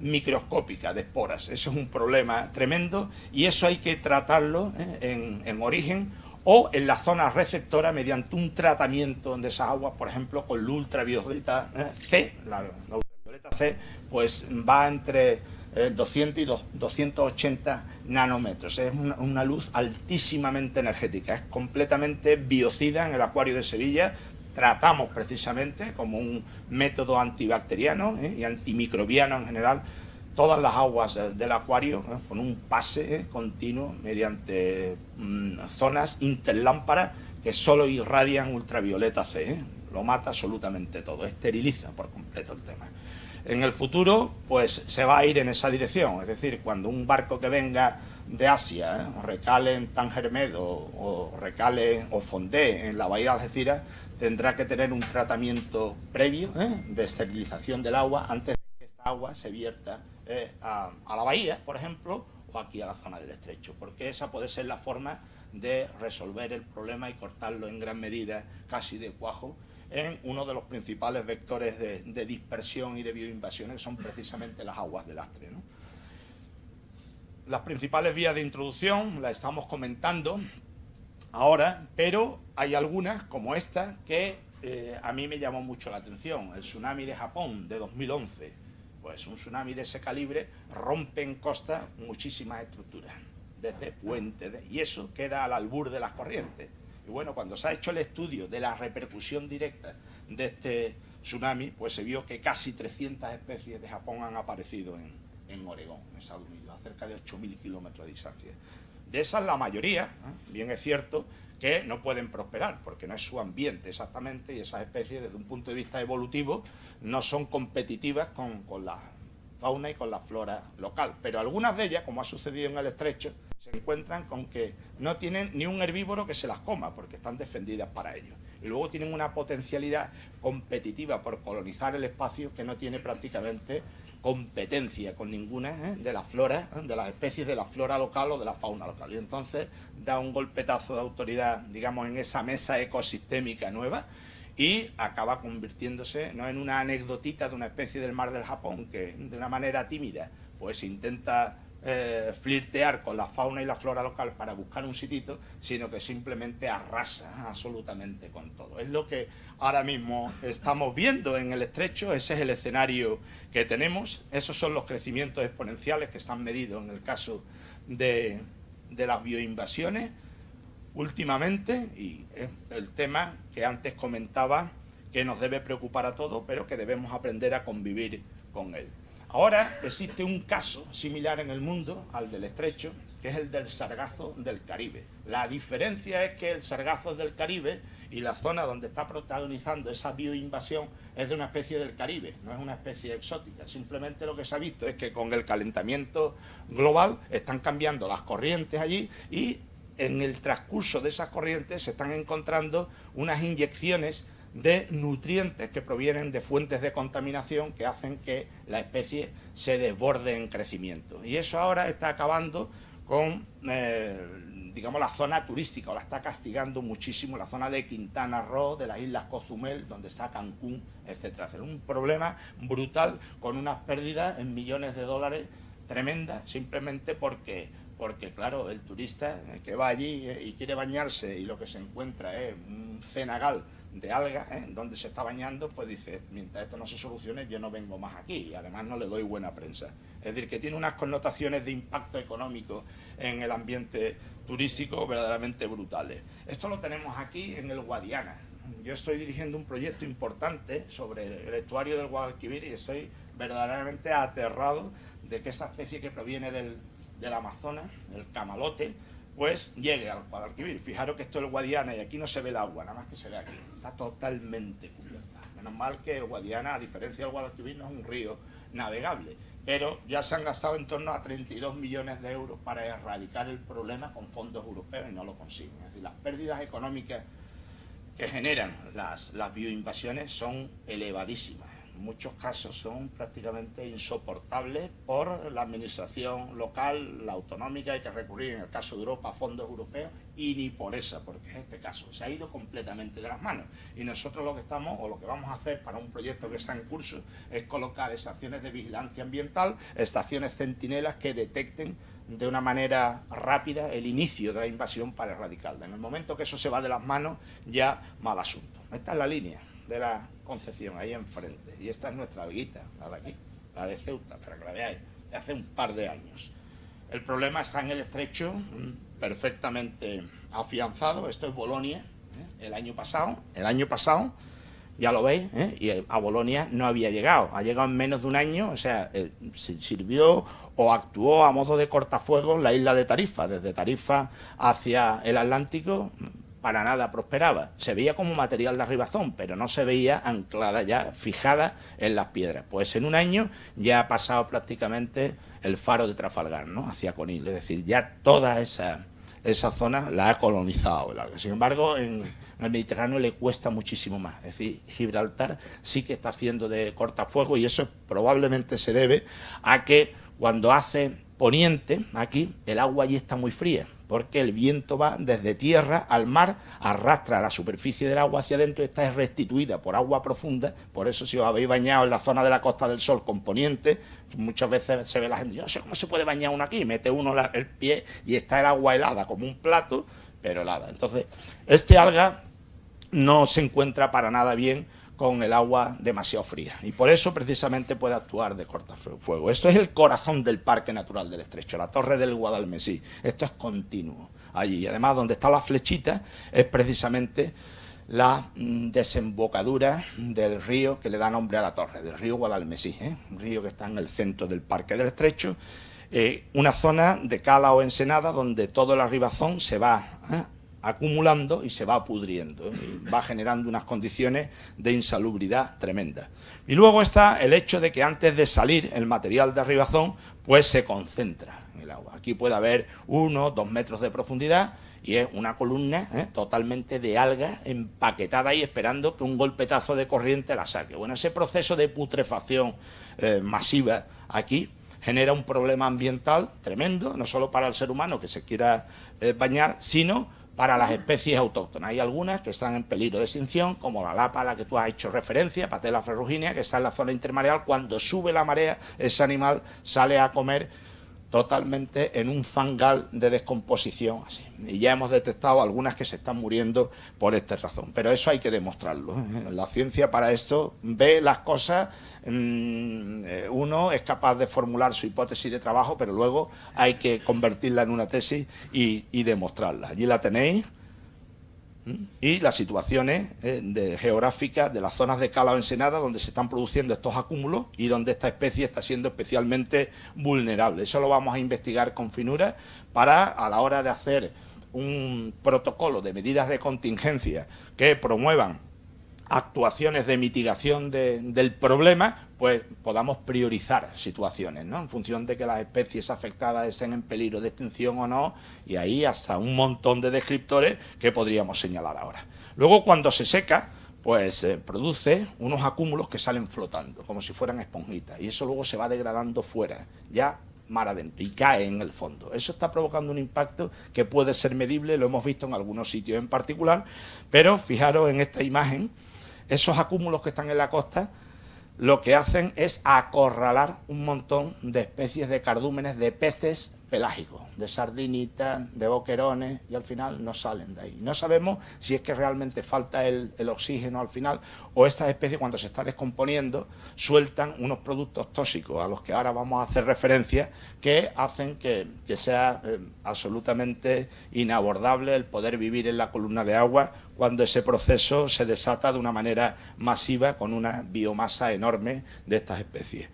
microscópica de esporas. Eso es un problema tremendo y eso hay que tratarlo en origen o en la zona receptora mediante un tratamiento de esas aguas, por ejemplo, con luz ultravioleta C. La ultravioleta C pues va entre 200 y 280 nanómetros. Es una luz altísimamente energética, es completamente biocida en el acuario de Sevilla. Tratamos precisamente como un método antibacteriano y antimicrobiano en general todas las aguas del acuario con un pase continuo mediante zonas interlámparas que solo irradian ultravioleta C. Lo mata absolutamente todo, esteriliza por completo el tema. En el futuro, pues se va a ir en esa dirección, es decir, cuando un barco que venga de Asia recale en Tangermed o recale o fondee en la bahía de Algeciras, tendrá que tener un tratamiento previo de esterilización del agua antes de que esta agua se vierta a la bahía, por ejemplo, o aquí a la zona del estrecho, porque esa puede ser la forma de resolver el problema y cortarlo en gran medida, casi de cuajo, en uno de los principales vectores de dispersión y de bioinvasiones, que son precisamente las aguas de lastre, ¿no? Las principales vías de introducción las estamos comentando ahora, pero hay algunas, como esta, que a mí me llamó mucho la atención. El tsunami de Japón de 2011, pues un tsunami de ese calibre rompe en costa muchísimas estructuras, desde puentes, y eso queda al albur de las corrientes. Y bueno, cuando se ha hecho el estudio de la repercusión directa de este tsunami, pues se vio que casi 300 especies de Japón han aparecido en Oregón, en Estados Unidos, a cerca de 8.000 kilómetros de distancia. De esas la mayoría, bien es cierto, que no pueden prosperar, porque no es su ambiente exactamente, y esas especies desde un punto de vista evolutivo no son competitivas con la fauna y con la flora local. Pero algunas de ellas, como ha sucedido en el estrecho, se encuentran con que no tienen ni un herbívoro que se las coma, porque están defendidas para ello. Y luego tienen una potencialidad competitiva por colonizar el espacio que no tiene prácticamente competencia con ninguna de las floras, de las especies de la flora local o de la fauna local. Y entonces da un golpetazo de autoridad, digamos, en esa mesa ecosistémica nueva y acaba convirtiéndose no en una anecdotita de una especie del mar del Japón que de una manera tímida pues intenta flirtear con la fauna y la flora local para buscar un sitito, sino que simplemente arrasa absolutamente con todo. Es lo que ahora mismo estamos viendo en el estrecho, ese es el escenario que tenemos, esos son los crecimientos exponenciales que están medidos en el caso de las bioinvasiones últimamente, y es el tema que antes comentaba que nos debe preocupar a todos, pero que debemos aprender a convivir con él. Ahora existe un caso similar en el mundo al del estrecho, que es el del sargazo del Caribe. La diferencia es que el sargazo del Caribe y la zona donde está protagonizando esa bioinvasión es de una especie del Caribe, no es una especie exótica. Simplemente lo que se ha visto es que con el calentamiento global están cambiando las corrientes allí y en el transcurso de esas corrientes se están encontrando unas inyecciones de nutrientes que provienen de fuentes de contaminación que hacen que la especie se desborde en crecimiento. Y eso ahora está acabando con, digamos, la zona turística, o la está castigando muchísimo, la zona de Quintana Roo, de las Islas Cozumel, donde está Cancún, etcétera. Es un problema brutal con unas pérdidas en millones de dólares tremendas, simplemente porque claro, el turista que va allí y quiere bañarse y lo que se encuentra es un cenagal de algas, donde se está bañando, pues dice, mientras esto no se solucione, yo no vengo más aquí, y además no le doy buena prensa. Es decir, que tiene unas connotaciones de impacto económico en el ambiente turístico verdaderamente brutales. Esto lo tenemos aquí en el Guadiana. Yo estoy dirigiendo un proyecto importante sobre el estuario del Guadalquivir y estoy verdaderamente aterrado de que esa especie que proviene del Amazonas, el camalote, pues llegue al Guadalquivir. Fijaros que esto es el Guadiana y aquí no se ve el agua, nada más que se ve aquí. Está totalmente cubierta. Menos mal que el Guadiana, a diferencia del Guadalquivir, no es un río navegable. Pero ya se han gastado en torno a 32 millones de euros para erradicar el problema con fondos europeos y no lo consiguen. Es decir, las pérdidas económicas que generan las bioinvasiones son elevadísimas. muchos casos son prácticamente insoportables por la administración local, la autonómica, hay que recurrir en el caso de Europa a fondos europeos y ni por esa, porque es este caso, se ha ido completamente de las manos. Y nosotros lo que estamos, o lo que vamos a hacer para un proyecto que está en curso, es colocar estaciones de vigilancia ambiental, estaciones centinelas que detecten de una manera rápida el inicio de la invasión para erradicarla. En el momento que eso se va de las manos, ya mal asunto. Esta es la línea de la Concepción, ahí enfrente. Y esta es nuestra alguita, la de aquí, la de Ceuta, para que la veáis, de hace un par de años. El problema está en el estrecho, perfectamente afianzado. Esto es Bolonia, el año pasado, ya lo veis, y a Bolonia no había llegado, ha llegado en menos de un año, o sea, sirvió o actuó a modo de cortafuegos la isla de Tarifa, desde Tarifa hacia el Atlántico, para nada prosperaba. Se veía como material de arribazón, pero no se veía anclada ya, fijada en las piedras. Pues en un año ya ha pasado prácticamente el faro de Trafalgar, ¿no?, hacia Conil, es decir, ya toda esa zona la ha colonizado el alga. Sin embargo, en el Mediterráneo le cuesta muchísimo más. Es decir, Gibraltar sí que está haciendo de cortafuego, y eso probablemente se debe a que cuando hace poniente, aquí, el agua allí está muy fría, porque el viento va desde tierra al mar, arrastra la superficie del agua hacia adentro y está restituida por agua profunda. Por eso, si os habéis bañado en la zona de la Costa del Sol con poniente, muchas veces se ve la gente, yo no sé cómo se puede bañar uno aquí, mete uno el pie y está el agua helada, como un plato, pero helada. Entonces, este alga no se encuentra para nada bien con el agua demasiado fría, y por eso precisamente puede actuar de cortafuego. Esto es el corazón del Parque Natural del Estrecho, la Torre del Guadalmesí. Esto es continuo allí, y además donde está la flechita es precisamente la desembocadura del río que le da nombre a la torre, del río Guadalmesí, un río que está en el centro del Parque del Estrecho, una zona de cala o ensenada donde todo el arribazón se va acumulando y se va pudriendo, y va generando unas condiciones de insalubridad tremendas. Y luego está el hecho de que antes de salir el material de arribazón pues se concentra en el agua. Aquí puede haber 1 o 2 metros de profundidad y es una columna totalmente de algas empaquetada ahí esperando que un golpetazo de corriente la saque. Bueno, ese proceso de putrefacción masiva aquí genera un problema ambiental tremendo, no solo para el ser humano que se quiera bañar, sino para las especies autóctonas. Hay algunas que están en peligro de extinción, como la lapa a la que tú has hecho referencia, Patella ferruginea, que está en la zona intermareal. Cuando sube la marea, ese animal sale a comer totalmente en un fangal de descomposición, así. Y ya hemos detectado algunas que se están muriendo por esta razón. Pero eso hay que demostrarlo. La ciencia para esto ve las cosas, uno es capaz de formular su hipótesis de trabajo, pero luego hay que convertirla en una tesis y demostrarla. Allí la tenéis. Y las situaciones geográficas de las zonas de cala o ensenada donde se están produciendo estos acúmulos y donde esta especie está siendo especialmente vulnerable. Eso lo vamos a investigar con finura para, a la hora de hacer un protocolo de medidas de contingencia que promuevan actuaciones de mitigación del problema, pues podamos priorizar situaciones, ¿no?, en función de que las especies afectadas estén en peligro de extinción o no, y ahí hasta un montón de descriptores que podríamos señalar ahora. Luego, cuando se seca, pues produce unos acúmulos que salen flotando, como si fueran esponjitas, y eso luego se va degradando fuera, ya mar adentro, y cae en el fondo. Eso está provocando un impacto que puede ser medible, lo hemos visto en algunos sitios en particular, pero fijaros en esta imagen, esos acúmulos que están en la costa lo que hacen es acorralar un montón de especies de cardúmenes, de peces pelágicos, de sardinitas, de boquerones, y al final no salen de ahí. No sabemos si es que realmente falta el oxígeno al final, o estas especies cuando se está descomponiendo sueltan unos productos tóxicos a los que ahora vamos a hacer referencia, que hacen que sea absolutamente inabordable el poder vivir en la columna de agua cuando ese proceso se desata de una manera masiva con una biomasa enorme de estas especies.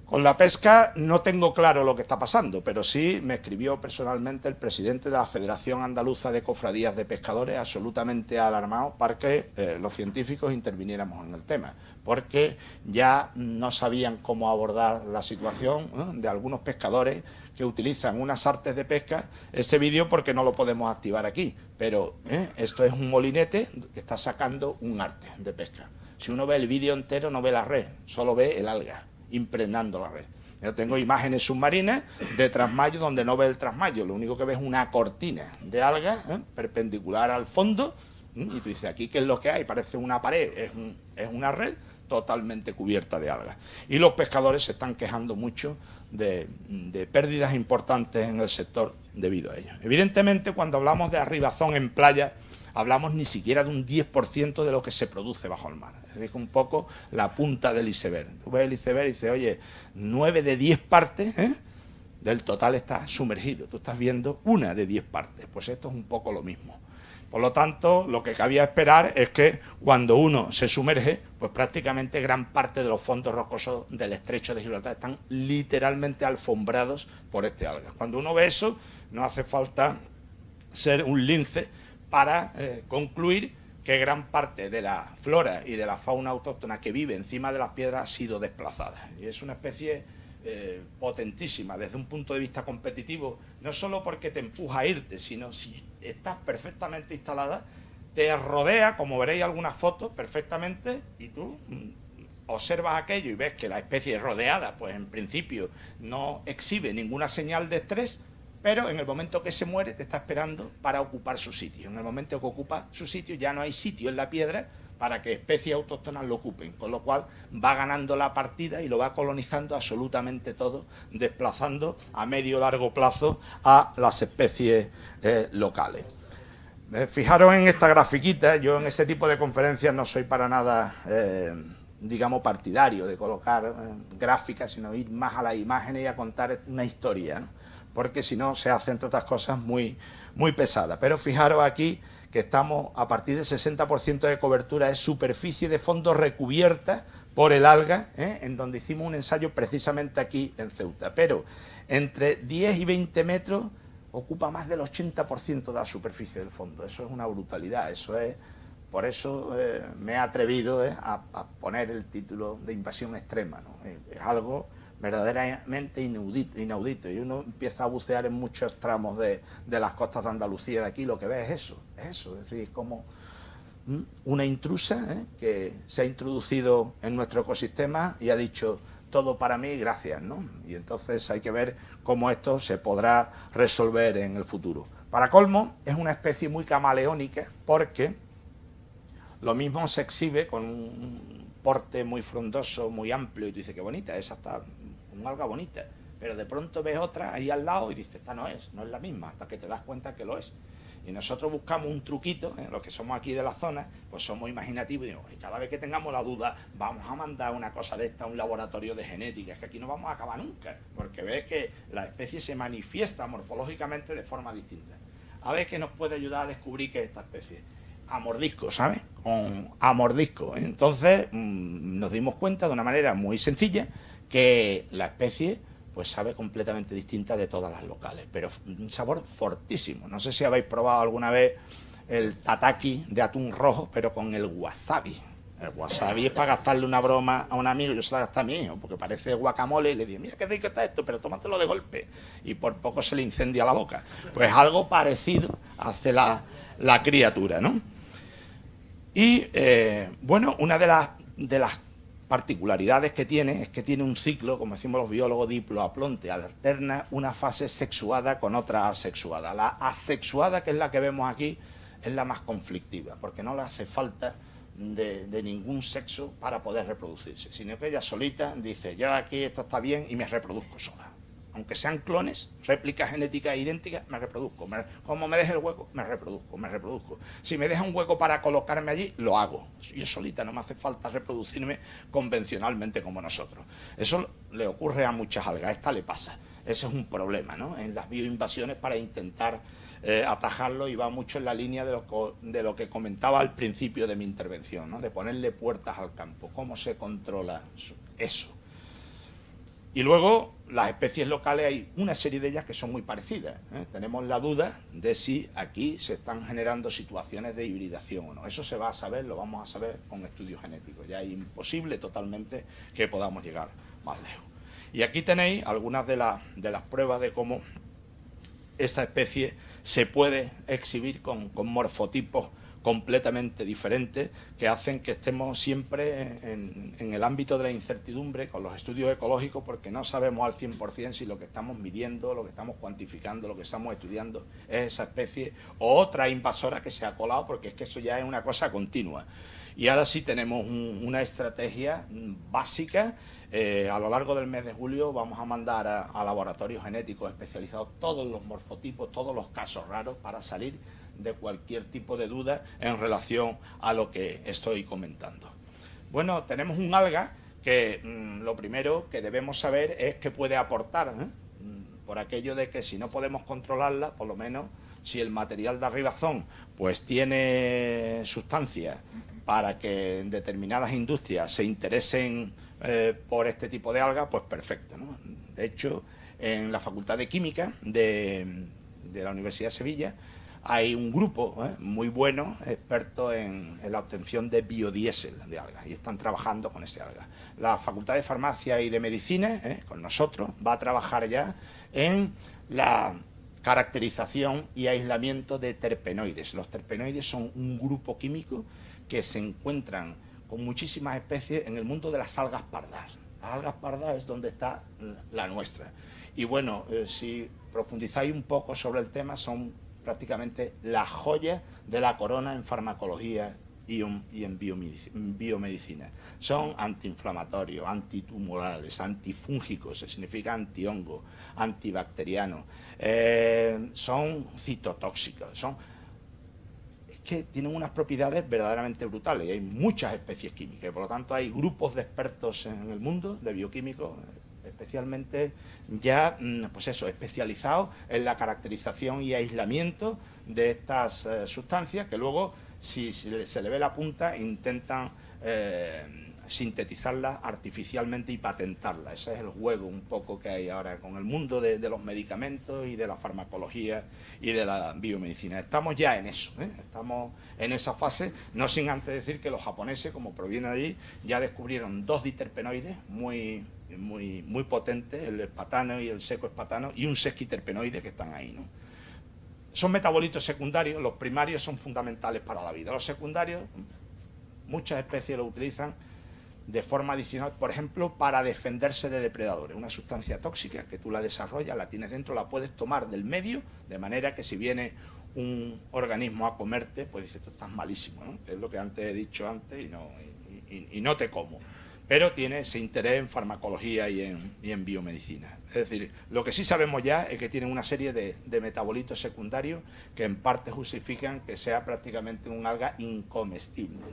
Con la pesca no tengo claro lo que está pasando, pero sí me escribió personalmente el presidente de la Federación Andaluza de Cofradías de Pescadores, absolutamente alarmado para que los científicos interviniéramos en el tema, porque ya no sabían cómo abordar la situación de algunos pescadores que utilizan unas artes de pesca. Ese vídeo porque no lo podemos activar aquí, pero esto es un molinete que está sacando un arte de pesca. Si uno ve el vídeo entero no ve la red, solo ve el alga impregnando la red. Yo tengo imágenes submarinas de trasmayo donde no ve el trasmayo, lo único que ve es una cortina de algas perpendicular al fondo, y tú dices, aquí qué es lo que hay, parece una pared, es una red totalmente cubierta de algas. Y los pescadores se están quejando mucho de pérdidas importantes en el sector debido a ello. Evidentemente, cuando hablamos de arribazón en playa, hablamos ni siquiera de un 10% de lo que se produce bajo el mar. Es decir, un poco la punta del iceberg. Tú ves el iceberg y dices, oye, 9 de 10 partes del total está sumergido. Tú estás viendo una de 10 partes. Pues esto es un poco lo mismo. Por lo tanto, lo que cabía esperar es que cuando uno se sumerge, pues prácticamente gran parte de los fondos rocosos del estrecho de Gibraltar están literalmente alfombrados por este alga. Cuando uno ve eso, no hace falta ser un lince para concluir que gran parte de la flora y de la fauna autóctona que vive encima de las piedras ha sido desplazada. Y es una especie potentísima desde un punto de vista competitivo, no solo porque te empuja a irte, sino si estás perfectamente instalada, te rodea, como veréis algunas fotos, perfectamente, y tú observas aquello y ves que la especie rodeada, pues en principio no exhibe ninguna señal de estrés, pero en el momento que se muere te está esperando para ocupar su sitio. En el momento que ocupa su sitio ya no hay sitio en la piedra para que especies autóctonas lo ocupen, con lo cual va ganando la partida y lo va colonizando absolutamente todo, desplazando a medio o largo plazo a las especies locales. Fijaros en esta grafiquita, yo en ese tipo de conferencias no soy para nada, digamos, partidario de colocar gráficas, sino ir más a las imágenes y a contar una historia, ¿no? Porque si no se hace, entre otras cosas, muy pesada. Pero fijaros aquí que estamos a partir del 60% de cobertura, es superficie de fondo recubierta por el alga, en donde hicimos un ensayo precisamente aquí en Ceuta. Pero entre 10 y 20 metros ocupa más del 80% de la superficie del fondo. Eso es una brutalidad, eso es... Por eso me he atrevido a poner el título de invasión extrema, ¿no? Es algo verdaderamente inaudito, y uno empieza a bucear en muchos tramos de las costas de Andalucía de aquí, lo que ve es eso, es decir, es como una intrusa que se ha introducido en nuestro ecosistema y ha dicho todo para mí, gracias, ¿no? Y entonces hay que ver cómo esto se podrá resolver en el futuro. Para colmo, es una especie muy camaleónica, porque lo mismo se exhibe con un porte muy frondoso, muy amplio, y tú dices, qué bonita, esa está, un alga bonita, pero de pronto ves otra ahí al lado y dices, esta no es la misma, hasta que te das cuenta que lo es. Y nosotros buscamos un truquito, los que somos aquí de la zona, pues somos imaginativos y digo, cada vez que tengamos la duda, vamos a mandar una cosa de esta a un laboratorio de genética, es que aquí no vamos a acabar nunca, porque ves que la especie se manifiesta morfológicamente de forma distinta. A ver qué nos puede ayudar a descubrir qué es esta especie. A mordisco, ¿sabes? A mordisco. Entonces nos dimos cuenta de una manera muy sencilla que la especie pues sabe completamente distinta de todas las locales, pero un sabor fortísimo. No sé si habéis probado alguna vez el tataki de atún rojo, pero con el wasabi. El wasabi es para gastarle una broma a un amigo, yo se la gasté a mi hijo, porque parece guacamole, y le dije, mira qué rico está esto, pero tómatelo de golpe. Y por poco se le incendia la boca. Pues algo parecido hace la criatura, ¿no? Y, bueno, una de las particularidades que tiene es que tiene un ciclo, como decimos los biólogos, diploaplonte, alterna una fase sexuada con otra asexuada. La asexuada, que es la que vemos aquí, es la más conflictiva, porque no le hace falta de ningún sexo para poder reproducirse, sino que ella solita dice, yo aquí esto está bien y me reproduzco sola. Aunque sean clones, réplicas genéticas idénticas, me reproduzco. Como me deje el hueco, me reproduzco. Si me deja un hueco para colocarme allí, lo hago. Yo solita, no me hace falta reproducirme convencionalmente como nosotros. Eso le ocurre a muchas algas, a esta le pasa. Ese es un problema, ¿no? En las bioinvasiones, para intentar atajarlo, y va mucho en la línea de lo que comentaba al principio de mi intervención, ¿no? De ponerle puertas al campo. ¿Cómo se controla eso? Y luego, las especies locales, hay una serie de ellas que son muy parecidas, ¿eh? Tenemos la duda de si aquí se están generando situaciones de hibridación o no. Eso se va a saber, lo vamos a saber con estudios genéticos. Ya es imposible totalmente que podamos llegar más lejos. Y aquí tenéis algunas de las pruebas de cómo esta especie se puede exhibir con morfotipos completamente diferentes que hacen que estemos siempre en el ámbito de la incertidumbre con los estudios ecológicos, porque no sabemos al 100% si lo que estamos midiendo, lo que estamos cuantificando, lo que estamos estudiando es esa especie o otra invasora que se ha colado, porque es que eso ya es una cosa continua. Y ahora sí tenemos una estrategia básica. A lo largo del mes de julio vamos a mandar a laboratorios genéticos especializados todos los morfotipos, todos los casos raros, para salir de cualquier tipo de duda en relación a lo que estoy comentando. Bueno, tenemos un alga que lo primero que debemos saber es que puede aportar, por aquello de que si no podemos controlarla, por lo menos si el material de arribazón pues tiene sustancias para que en determinadas industrias se interesen por este tipo de algas, pues perfecto, ¿no? De hecho, en la Facultad de Química de la Universidad de Sevilla hay un grupo muy bueno, experto en la obtención de biodiesel de algas, y están trabajando con ese alga. La Facultad de Farmacia y de Medicina, con nosotros, va a trabajar ya en la caracterización y aislamiento de terpenoides. Los terpenoides son un grupo químico que se encuentran con muchísimas especies en el mundo de las algas pardas. Las algas pardas es donde está la nuestra. Y bueno, si profundizáis un poco sobre el tema, son prácticamente las joyas de la corona en farmacología y en biomedicina. Son antiinflamatorios, antitumorales, antifúngicos, que significa antihongo, antibacterianos, son citotóxicos, es que tienen unas propiedades verdaderamente brutales, y hay muchas especies químicas, por lo tanto hay grupos de expertos en el mundo, de bioquímicos, especialmente ya, pues eso, especializados en la caracterización y aislamiento de estas sustancias, que luego, si se le ve la punta, intentan sintetizarlas artificialmente y patentarlas. Ese es el juego un poco que hay ahora con el mundo de los medicamentos y de la farmacología y de la biomedicina. Estamos ya en eso, estamos en esa fase, no sin antes decir que los japoneses, como proviene de allí, ya descubrieron 2 diterpenoides muy potentes, el espatano y el secoespatano, y un sesquiterpenoide que están ahí, ¿no? Son metabolitos secundarios, los primarios son fundamentales para la vida. Los secundarios, muchas especies lo utilizan de forma adicional, por ejemplo, para defenderse de depredadores. Una sustancia tóxica que tú la desarrollas, la tienes dentro, la puedes tomar del medio, de manera que si viene un organismo a comerte, pues dices, tú estás malísimo, ¿no? Es lo que antes he dicho antes y no te como. Pero tiene ese interés en farmacología y en biomedicina. Es decir, lo que sí sabemos ya es que tienen una serie de metabolitos secundarios que en parte justifican que sea prácticamente un alga incomestible.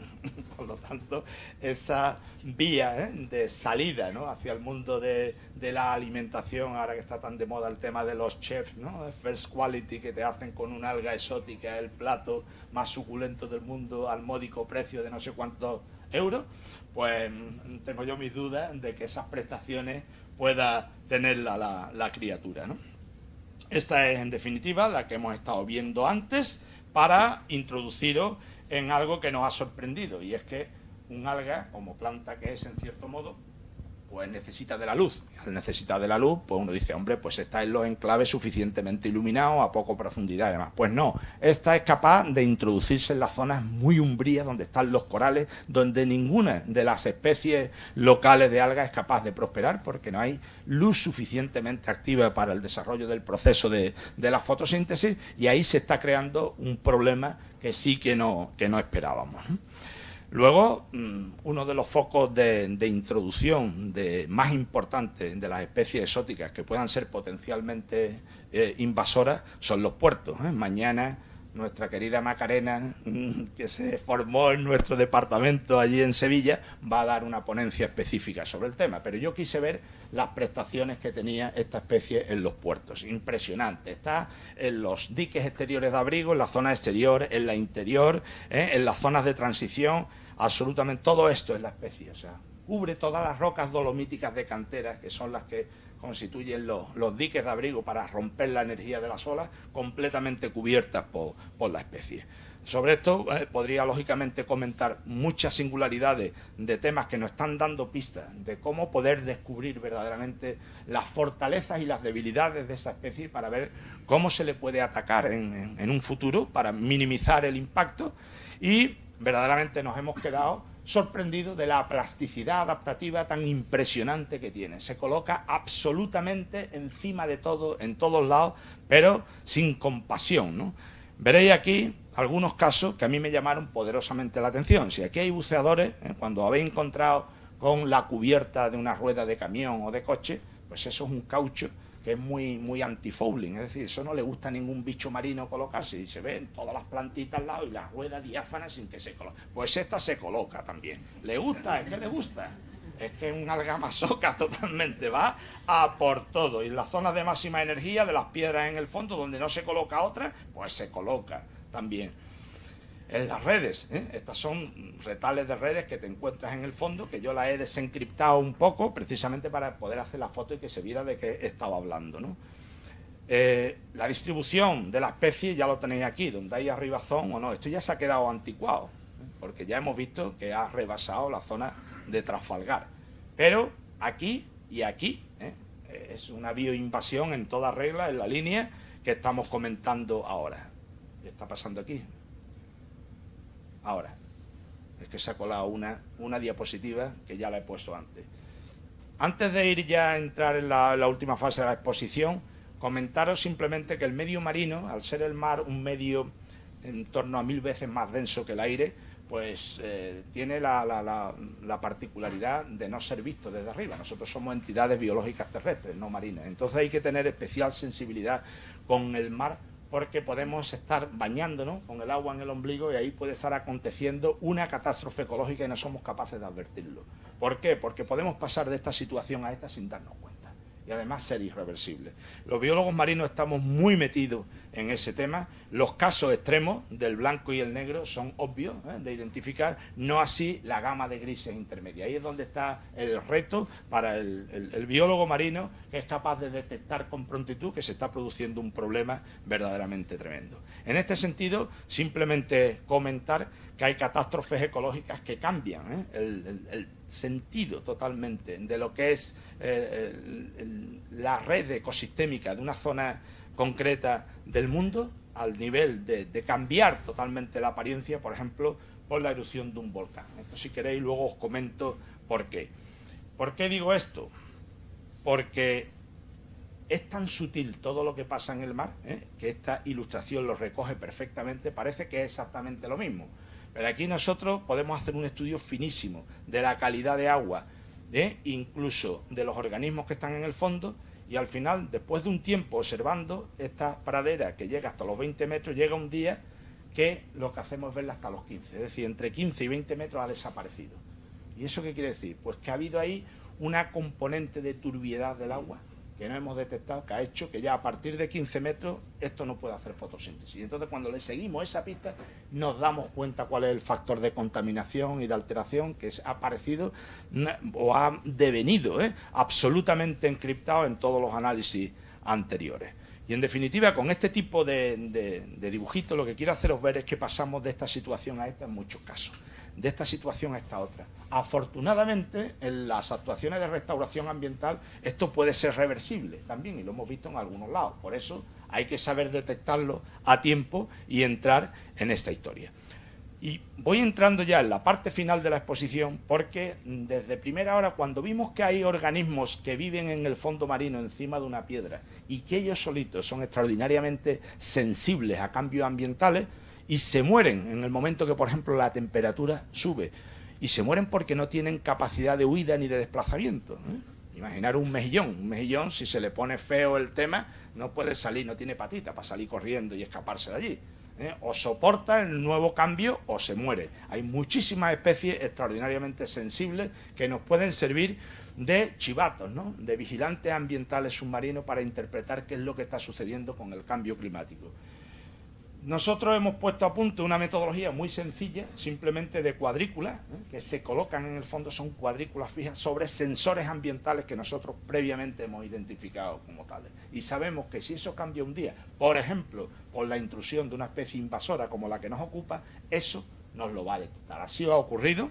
Por lo tanto, esa vía de salida, ¿no?, hacia el mundo de la alimentación, ahora que está tan de moda el tema de los chefs, ¿no?, first quality, que te hacen con una alga exótica el plato más suculento del mundo al módico precio de no sé cuántos euros, pues tengo yo mis dudas de que esas prestaciones pueda tener la criatura, ¿no? Esta es, en definitiva, la que hemos estado viendo antes para introduciros en algo que nos ha sorprendido, y es que un alga, como planta que es en cierto modo, pues necesita de la luz. Al necesitar de la luz, pues uno dice, hombre, pues está en los enclaves suficientemente iluminados, a poca profundidad y demás. Pues no, esta es capaz de introducirse en las zonas muy umbrías, donde están los corales, donde ninguna de las especies locales de algas es capaz de prosperar, porque no hay luz suficientemente activa para el desarrollo del proceso de la fotosíntesis, y ahí se está creando un problema que sí que no esperábamos. Luego, uno de los focos de introducción más importantes de las especies exóticas que puedan ser potencialmente invasoras son los puertos. Mañana nuestra querida Macarena, que se formó en nuestro departamento allí en Sevilla, va a dar una ponencia específica sobre el tema. Pero yo quise ver las prestaciones que tenía esta especie en los puertos. Impresionante. Está en los diques exteriores de abrigo, en la zona exterior, en la interior, en las zonas de transición. Absolutamente todo esto es la especie, o sea, cubre todas las rocas dolomíticas de cantera, que son las que constituyen los diques de abrigo para romper la energía de las olas, completamente cubiertas por la especie. Sobre esto podría lógicamente comentar muchas singularidades de temas que nos están dando pistas de cómo poder descubrir verdaderamente las fortalezas y las debilidades de esa especie para ver cómo se le puede atacar en un futuro para minimizar el impacto. y verdaderamente nos hemos quedado sorprendidos de la plasticidad adaptativa tan impresionante que tiene. Se coloca absolutamente encima de todo, en todos lados, pero sin compasión, ¿no? Veréis aquí algunos casos que a mí me llamaron poderosamente la atención. Si aquí hay buceadores, cuando habéis encontrado con la cubierta de una rueda de camión o de coche, pues eso es un caucho que es muy anti-fouling, es decir, eso no le gusta a ningún bicho marino colocarse, y se ven todas las plantitas al lado y la rueda diáfana sin que se coloque. Pues esta se coloca también. ¿Le gusta? ¿Es que le gusta? Es que es una algamasoca totalmente, va a por todo. Y en las zonas de máxima energía, de las piedras en el fondo, donde no se coloca otra, pues se coloca también. En las redes, estas son retales de redes que te encuentras en el fondo, que yo las he desencriptado un poco, precisamente para poder hacer la foto y que se viera de qué estaba hablando, ¿no? La distribución de la especie ya lo tenéis aquí, donde hay arribazón o no. Esto ya se ha quedado anticuado, porque ya hemos visto que ha rebasado la zona de Trafalgar. Pero aquí y aquí, es una bioinvasión en toda regla, en la línea que estamos comentando ahora. ¿Qué está pasando aquí? Ahora, es que se ha colado una diapositiva que ya la he puesto antes. Antes de ir ya a entrar en la última fase de la exposición, comentaros simplemente que el medio marino, al ser el mar un medio en torno a 1000 veces más denso que el aire, pues tiene la particularidad de no ser visto desde arriba. Nosotros somos entidades biológicas terrestres, no marinas. Entonces hay que tener especial sensibilidad con el mar, porque podemos estar bañándonos con el agua en el ombligo y ahí puede estar aconteciendo una catástrofe ecológica y no somos capaces de advertirlo. ¿Por qué? Porque podemos pasar de esta situación a esta sin darnos cuenta y además ser irreversible. Los biólogos marinos estamos muy metidos en ese tema. Los casos extremos del blanco y el negro son obvios de identificar, no así la gama de grises intermedia. Ahí es donde está el reto para el biólogo marino, que es capaz de detectar con prontitud que se está produciendo un problema verdaderamente tremendo. En este sentido, simplemente comentar que hay catástrofes ecológicas que cambian el sentido totalmente de lo que es la red ecosistémica de una zona concreta del mundo, al nivel de cambiar totalmente la apariencia, por ejemplo, por la erupción de un volcán. Esto, si queréis, luego os comento por qué. ¿Por qué digo esto? Porque es tan sutil todo lo que pasa en el mar, que esta ilustración lo recoge perfectamente, parece que es exactamente lo mismo. Pero aquí nosotros podemos hacer un estudio finísimo de la calidad de agua, incluso de los organismos que están en el fondo, y al final, después de un tiempo observando esta pradera que llega hasta los 20 metros, llega un día que lo que hacemos es verla hasta los 15, es decir, entre 15 y 20 metros ha desaparecido. ¿Y eso qué quiere decir? Pues que ha habido ahí una componente de turbiedad del agua que no hemos detectado, que ha hecho que ya a partir de 15 metros esto no puede hacer fotosíntesis. Y entonces cuando le seguimos esa pista nos damos cuenta cuál es el factor de contaminación y de alteración que ha aparecido o ha devenido absolutamente encriptado en todos los análisis anteriores. Y en definitiva, con este tipo de dibujitos, lo que quiero haceros ver es que pasamos de esta situación a esta en muchos casos, de esta situación a esta otra. Afortunadamente, en las actuaciones de restauración ambiental, esto puede ser reversible también, y lo hemos visto en algunos lados. Por eso hay que saber detectarlo a tiempo y entrar en esta historia. Y voy entrando ya en la parte final de la exposición, porque desde primera hora, cuando vimos que hay organismos que viven en el fondo marino encima de una piedra y que ellos solitos son extraordinariamente sensibles a cambios ambientales y se mueren en el momento que, por ejemplo, la temperatura sube, y se mueren porque no tienen capacidad de huida ni de desplazamiento. Imaginar un mejillón, si se le pone feo el tema, no puede salir, no tiene patita para salir corriendo y escaparse de allí. O soporta el nuevo cambio o se muere. Hay muchísimas especies extraordinariamente sensibles que nos pueden servir de chivatos, ¿no?, de vigilantes ambientales submarinos para interpretar qué es lo que está sucediendo con el cambio climático. Nosotros hemos puesto a punto una metodología muy sencilla, simplemente de cuadrículas, que se colocan en el fondo, son cuadrículas fijas sobre sensores ambientales que nosotros previamente hemos identificado como tales. Y sabemos que si eso cambia un día, por ejemplo, por la intrusión de una especie invasora como la que nos ocupa, eso nos lo va a detectar. Así ha ocurrido,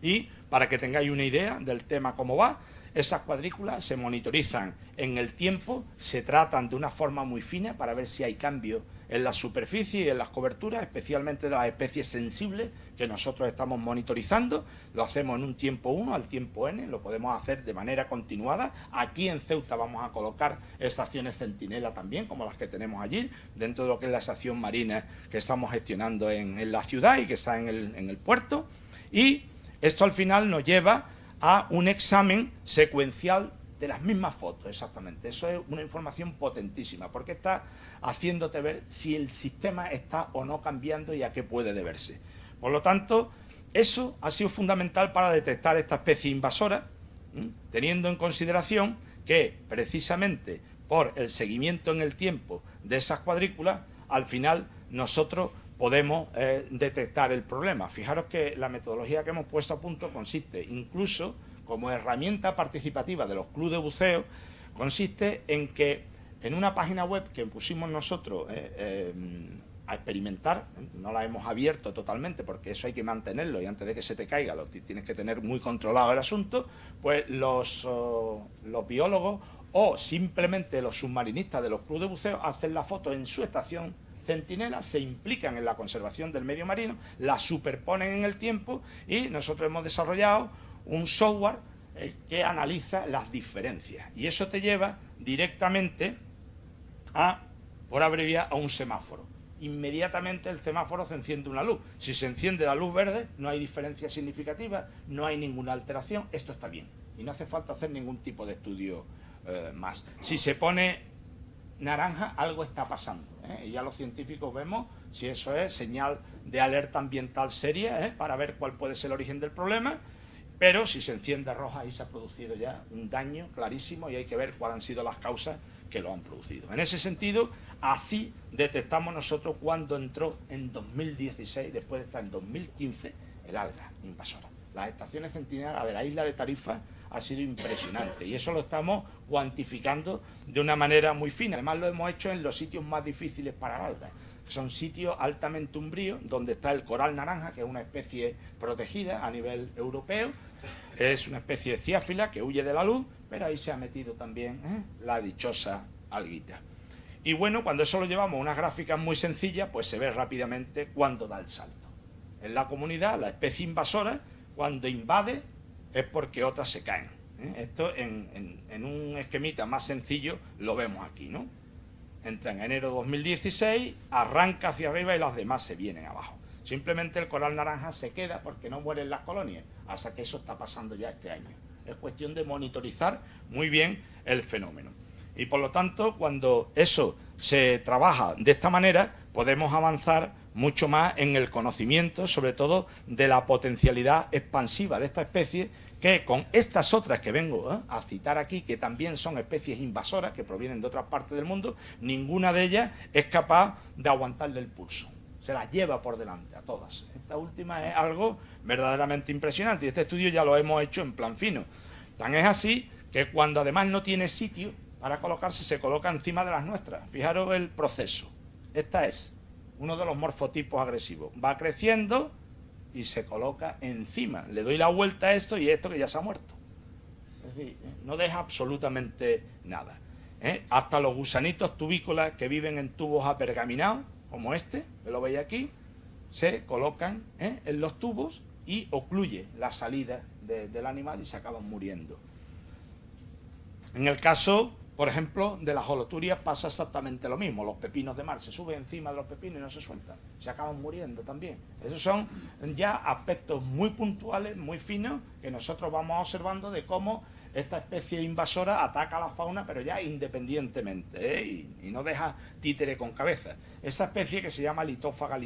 y para que tengáis una idea del tema cómo va, Esas cuadrículas se monitorizan en el tiempo, se tratan de una forma muy fina para ver si hay cambios en la superficie y en las coberturas, especialmente de las especies sensibles que nosotros estamos monitorizando. Lo hacemos en un tiempo 1 al tiempo n, lo podemos hacer de manera continuada. Aquí en Ceuta vamos a colocar estaciones centinela también, como las que tenemos allí, dentro de lo que es la estación marina que estamos gestionando en la ciudad y que está en el puerto. Y esto al final nos lleva a un examen secuencial de las mismas fotos, exactamente. Eso es una información potentísima, porque está haciéndote ver si el sistema está o no cambiando y a qué puede deberse. Por lo tanto, eso ha sido fundamental para detectar esta especie invasora, teniendo en consideración que, precisamente por el seguimiento en el tiempo de esas cuadrículas, al final nosotros podemos detectar el problema. Fijaros que la metodología que hemos puesto a punto consiste, incluso como herramienta participativa de los clubes de buceo, consiste en que en una página web que pusimos nosotros a experimentar, no la hemos abierto totalmente porque eso hay que mantenerlo y antes de que se te caiga tienes que tener muy controlado el asunto, pues los biólogos o simplemente los submarinistas de los clubes de buceo hacen la foto en su estación centinela, se implican en la conservación del medio marino, la superponen en el tiempo y nosotros hemos desarrollado un software que analiza las diferencias. Y eso te lleva directamente por abreviar, a un semáforo. Inmediatamente el semáforo se enciende una luz. Si se enciende la luz verde, no hay diferencia significativa, no hay ninguna alteración, esto está bien. Y no hace falta hacer ningún tipo de estudio más. Si se pone naranja, algo está pasando, y ya los científicos vemos si eso es señal de alerta ambiental seria, para ver cuál puede ser el origen del problema. Pero si se enciende roja, ahí se ha producido ya un daño clarísimo y hay que ver cuáles han sido las causas que lo han producido. En ese sentido, así detectamos nosotros cuando entró en 2016, después de estar en 2015, el alga invasora. Las estaciones centinela de la isla de Tarifa ha sido impresionante y eso lo estamos cuantificando de una manera muy fina. Además lo hemos hecho en los sitios más difíciles para el alga. Son sitios altamente umbríos, donde está el coral naranja, que es una especie protegida a nivel europeo. Es una especie de ciáfila que huye de la luz, pero ahí se ha metido también la dichosa alguita. Y bueno, cuando eso lo llevamos a unas gráficas muy sencillas, pues se ve rápidamente cuándo da el salto. En la comunidad, la especie invasora, cuando invade, es porque otras se caen. Esto en un esquemita más sencillo lo vemos aquí, ¿no? Entra en enero de 2016, arranca hacia arriba y las demás se vienen abajo. Simplemente el coral naranja se queda porque no mueren las colonias, hasta que eso está pasando ya este año. Es cuestión de monitorizar muy bien el fenómeno. Y por lo tanto, cuando eso se trabaja de esta manera, podemos avanzar mucho más en el conocimiento, sobre todo de la potencialidad expansiva de esta especie, que con estas otras que vengo a citar aquí, que también son especies invasoras, que provienen de otras partes del mundo, ninguna de ellas es capaz de aguantarle el pulso. Se las lleva por delante a todas. Esta última es algo verdaderamente impresionante y este estudio ya lo hemos hecho en plan fino. Tan es así que cuando además no tiene sitio para colocarse, se coloca encima de las nuestras. Fijaros el proceso. Esta es uno de los morfotipos agresivos. Va creciendo y se coloca encima. Le doy la vuelta a esto y esto que ya se ha muerto. Es decir, no deja absolutamente nada. Hasta los gusanitos tubícolas que viven en tubos apergaminados, como este, que lo veis aquí, se colocan en los tubos y ocluye la salida del animal y se acaban muriendo. En el caso, por ejemplo, de las holoturias pasa exactamente lo mismo. Los pepinos de mar se suben encima de los pepinos y no se sueltan. Se acaban muriendo también. Esos son ya aspectos muy puntuales, muy finos, que nosotros vamos observando de cómo esta especie invasora ataca a la fauna, pero ya independientemente, y no deja títere con cabeza. Esa especie, que se llama litófaga,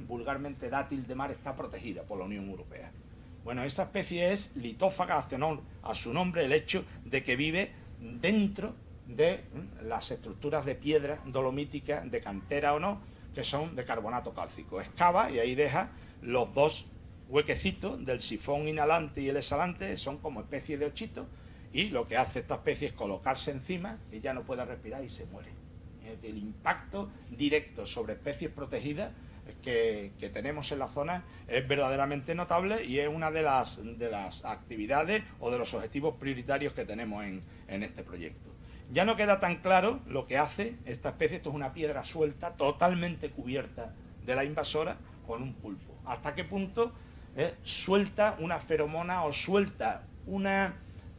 vulgarmente dátil de mar, está protegida por la Unión Europea. Bueno, esta especie es litófaga a su nombre el hecho de que vive dentro de las estructuras de piedra dolomítica, de cantera o no, que son de carbonato cálcico. Excava y ahí deja los dos huequecitos del sifón inhalante y el exhalante, son como especies de ochitos, y lo que hace esta especie es colocarse encima y ya no puede respirar y se muere. El impacto directo sobre especies protegidas que tenemos en la zona es verdaderamente notable y es una de las actividades o de los objetivos prioritarios que tenemos en este proyecto. Ya no queda tan claro lo que hace esta especie. Esto es una piedra suelta, totalmente cubierta de la invasora, con un pulpo. ¿Hasta qué punto suelta una feromona o suelta una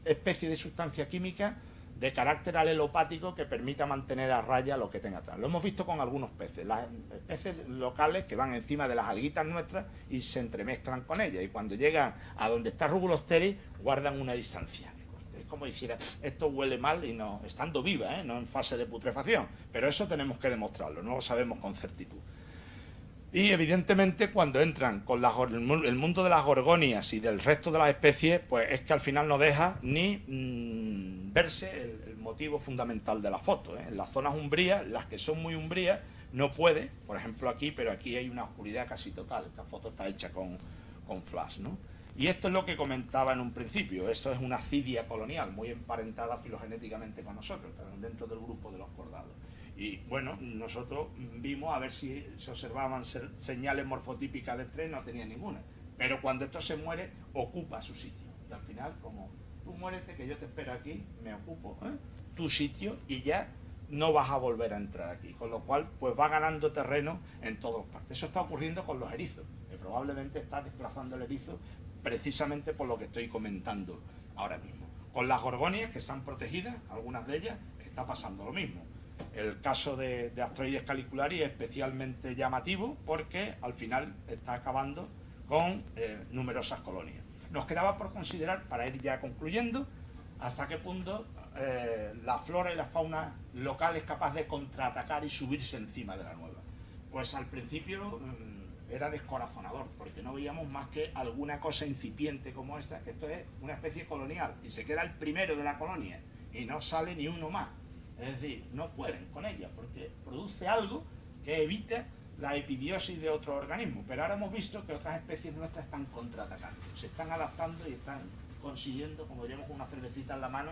especie de sustancia química de carácter alelopático que permita mantener a raya lo que tenga atrás? Lo hemos visto con algunos peces, las especies locales que van encima de las alguitas nuestras y se entremezclan con ellas, y cuando llegan a donde está Rubulus teris guardan una distancia. Es como dijera, esto huele mal y no, estando viva, no en fase de putrefacción, pero eso tenemos que demostrarlo, no lo sabemos con certitud. Y evidentemente cuando entran con el mundo de las gorgonias y del resto de las especies, pues es que al final no deja ni verse el motivo fundamental de la foto. En las zonas umbrías, las que son muy umbrías, no puede, por ejemplo aquí, pero aquí hay una oscuridad casi total. Esta foto está hecha con flash, ¿no? Y esto es lo que comentaba en un principio, eso es una cidia colonial, muy emparentada filogenéticamente con nosotros, dentro del grupo de los cordados. Y bueno, nosotros vimos a ver si se observaban señales morfotípicas de estrés, no tenía ninguna. Pero cuando esto se muere, ocupa su sitio. Y al final, como tú muérete, que yo te espero aquí, me ocupo tu sitio y ya no vas a volver a entrar aquí. Con lo cual, pues va ganando terreno en todas partes. Eso está ocurriendo con los erizos, que probablemente está desplazando el erizo precisamente por lo que estoy comentando ahora mismo. Con las gorgonias, que están protegidas, algunas de ellas, está pasando lo mismo. El caso de Astroides calicularis es especialmente llamativo porque al final está acabando con numerosas colonias. Nos quedaba por considerar, para ir ya concluyendo, hasta qué punto la flora y la fauna local es capaz de contraatacar y subirse encima de la nueva. Pues al principio era descorazonador, porque no veíamos más que alguna cosa incipiente como esta, que esto es una especie colonial, y se queda el primero de la colonia, y no sale ni uno más. Es decir, no pueden con ella, porque produce algo que evita la epibiosis de otros organismos. Pero ahora hemos visto que otras especies nuestras están contraatacando, se están adaptando y están consiguiendo, como llevamos una cervecita en la mano,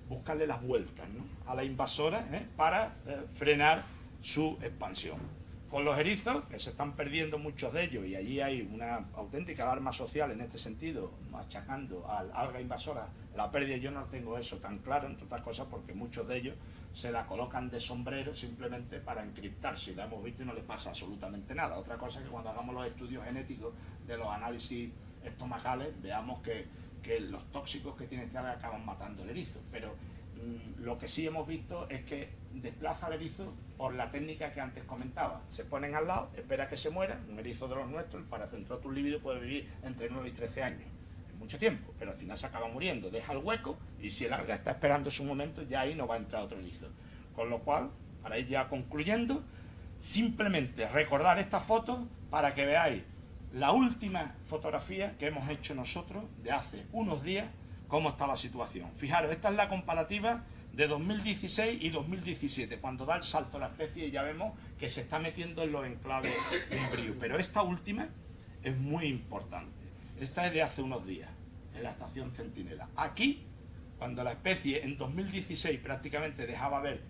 buscarle las vueltas, ¿no?, a la invasora para frenar su expansión. Con los erizos, que se están perdiendo muchos de ellos, y allí hay una auténtica alarma social en este sentido, machacando al alga invasora la pérdida. Yo no tengo eso tan claro, entre otras cosas, porque muchos de ellos se la colocan de sombrero simplemente para encriptarse, y la hemos visto y no les pasa absolutamente nada. Otra cosa es que cuando hagamos los estudios genéticos de los análisis estomacales, veamos que los tóxicos que tiene este alga acaban matando el erizo. Pero lo que sí hemos visto es que desplaza al erizo por la técnica que antes comentaba. Se ponen al lado, espera que se muera. Un erizo de los nuestros, el Paracentrotus lívido, puede vivir entre 9 y 13 años. Es mucho tiempo, pero al final se acaba muriendo. Deja el hueco y si el alga está esperando su momento, ya ahí no va a entrar otro erizo. Con lo cual, para ir ya concluyendo, simplemente recordar esta foto para que veáis la última fotografía que hemos hecho nosotros de hace unos días, cómo está la situación. Fijaros, esta es la comparativa de 2016 y 2017, cuando da el salto a la especie y ya vemos que se está metiendo en los enclaves umbríos. Pero esta última es muy importante. Esta es de hace unos días, en la estación Centinela. Aquí, cuando la especie en 2016 prácticamente dejaba ver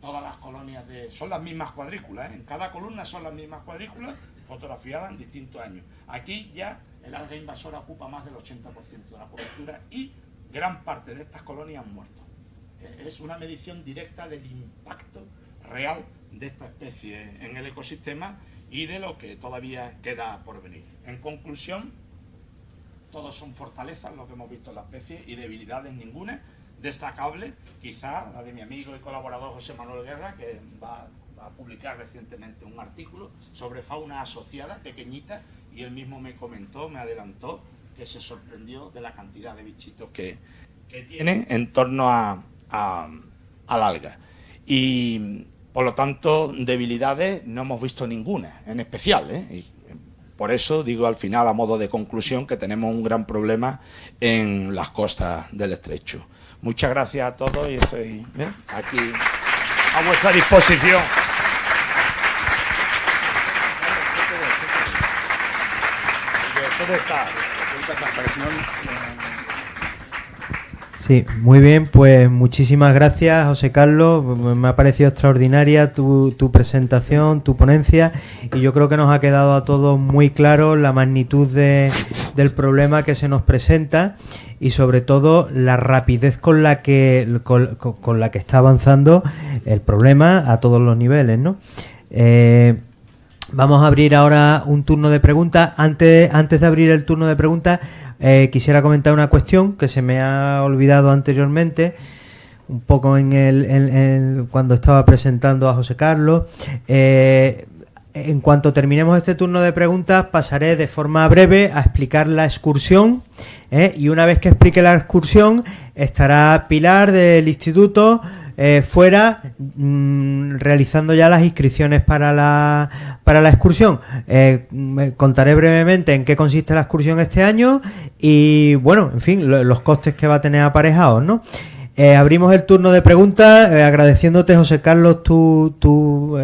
todas las colonias son las mismas cuadrículas, en cada columna son las mismas cuadrículas, fotografiadas en distintos años. Aquí ya el alga invasora ocupa más del 80% de la cobertura y gran parte de estas colonias han muerto. Es una medición directa del impacto real de esta especie en el ecosistema y de lo que todavía queda por venir. En conclusión, todos son fortalezas lo que hemos visto en la especie y debilidades ninguna. Destacable, quizá la de mi amigo y colaborador José Manuel Guerra, que va a publicar recientemente un artículo sobre fauna asociada, pequeñita, y él mismo me comentó, me adelantó, que se sorprendió de la cantidad de bichitos que tiene en torno al alga. Y por lo tanto, debilidades no hemos visto ninguna, en especial, Y por eso digo al final, a modo de conclusión, que tenemos un gran problema en las costas del estrecho. Muchas gracias a todos y estoy aquí a vuestra disposición. Sí, muy bien, pues muchísimas gracias, José Carlos. Me ha parecido extraordinaria tu presentación, tu ponencia, y yo creo que nos ha quedado a todos muy claro la magnitud del problema que se nos presenta y sobre todo la rapidez con la que está avanzando el problema a todos los niveles, ¿no? Vamos a abrir ahora un turno de preguntas. Antes de abrir el turno de preguntas, quisiera comentar una cuestión que se me ha olvidado anteriormente, un poco cuando estaba presentando a José Carlos. En cuanto terminemos este turno de preguntas, pasaré de forma breve a explicar la excursión, y una vez que explique la excursión, estará Pilar del instituto fuera realizando ya las inscripciones para la excursión. Contaré brevemente en qué consiste la excursión este año y, bueno, en fin, los costes que va a tener aparejados, ¿no? Abrimos el turno de preguntas, agradeciéndote, José Carlos, tu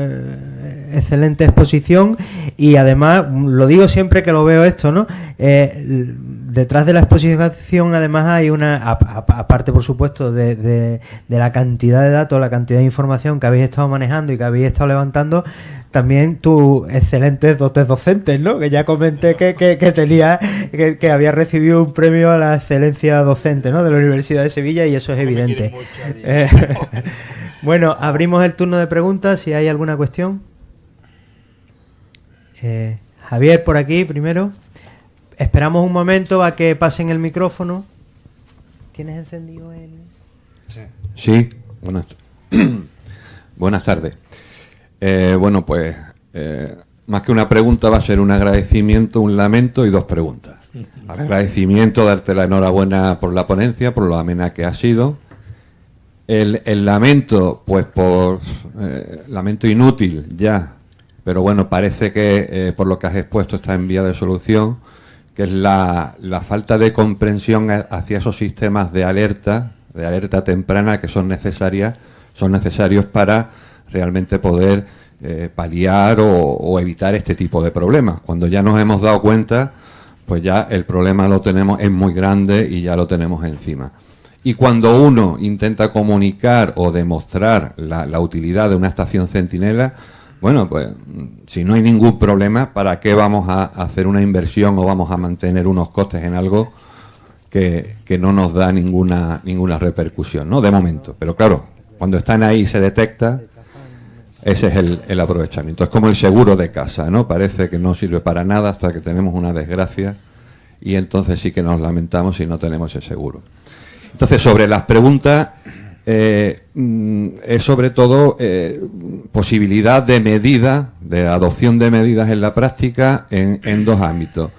excelente exposición, y además, lo digo siempre que lo veo esto, ¿no? Detrás de la exposición además hay aparte por supuesto de la cantidad de datos, la cantidad de información que habéis estado manejando y que habéis estado levantando, también tus excelentes dotes docentes, ¿no? Que ya comenté que había recibido un premio a la excelencia docente, ¿no? De la Universidad de Sevilla, y eso es evidente. Bueno, abrimos el turno de preguntas, si hay alguna cuestión. Javier, por aquí primero. Esperamos un momento a que pasen el micrófono. ¿Tienes encendido el...? Sí, buenas tardes. Bueno, pues más que una pregunta va a ser un agradecimiento, un lamento y dos preguntas. Agradecimiento, darte la enhorabuena por la ponencia, por lo amena que ha sido. El lamento, pues por lamento inútil ya, pero bueno, parece que por lo que has expuesto está en vía de solución, que es la falta de comprensión hacia esos sistemas de alerta temprana que son necesarios para realmente poder paliar o evitar este tipo de problemas. Cuando ya nos hemos dado cuenta, pues ya el problema lo tenemos, es muy grande y ya lo tenemos encima. Y cuando uno intenta comunicar o demostrar la utilidad de una estación centinela, bueno, pues si no hay ningún problema, ¿para qué vamos a hacer una inversión o vamos a mantener unos costes en algo que no nos da ninguna repercusión, ¿no? De momento. Pero claro, cuando están ahí se detecta, ese es el aprovechamiento. Es como el seguro de casa, ¿no? Parece que no sirve para nada hasta que tenemos una desgracia y entonces sí que nos lamentamos si no tenemos ese seguro. Entonces, sobre las preguntas... es sobre todo posibilidad de medida, de adopción de medidas en la práctica en dos ámbitos.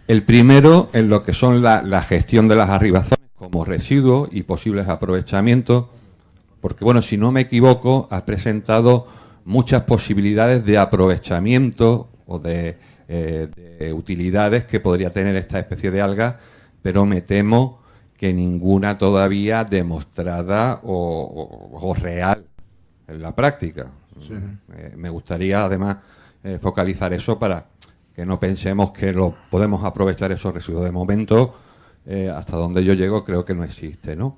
El primero, en lo que son la gestión de las arribazones como residuos y posibles aprovechamientos, porque, bueno, si no me equivoco, has presentado muchas posibilidades de aprovechamiento o de utilidades que podría tener esta especie de alga, pero me temo que ninguna todavía demostrada o real en la práctica. Sí. Me gustaría, además, focalizar eso para que no pensemos que lo podemos aprovechar esos residuos. De momento, hasta donde yo llego, creo que no existe, ¿no?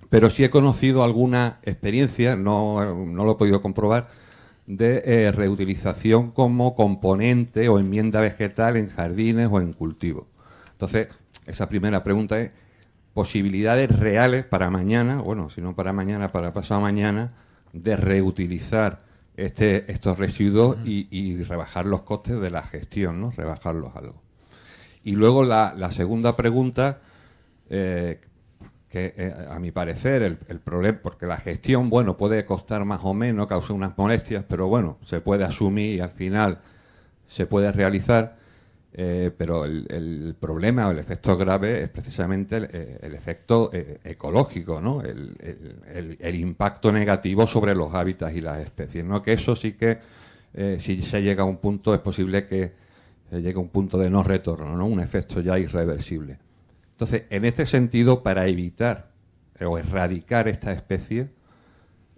Pero sí he conocido alguna experiencia, no lo he podido comprobar, de reutilización como componente o enmienda vegetal en jardines o en cultivos. Entonces, esa primera pregunta es: posibilidades reales para mañana, bueno, si no para mañana, para pasado mañana, de reutilizar estos residuos y rebajar los costes de la gestión, ¿no? Rebajarlos algo. Y luego la segunda pregunta, que a mi parecer el problema, porque la gestión, bueno, puede costar más o menos, causa unas molestias, pero bueno, se puede asumir y al final se puede realizar. Pero el problema o el efecto grave es precisamente el efecto ecológico, ¿no? El impacto negativo sobre los hábitats y las especies, ¿no? Que eso sí que, si se llega a un punto, es posible que llegue a un punto de no retorno, ¿no? Un efecto ya irreversible. Entonces, en este sentido, para evitar o erradicar esta especie,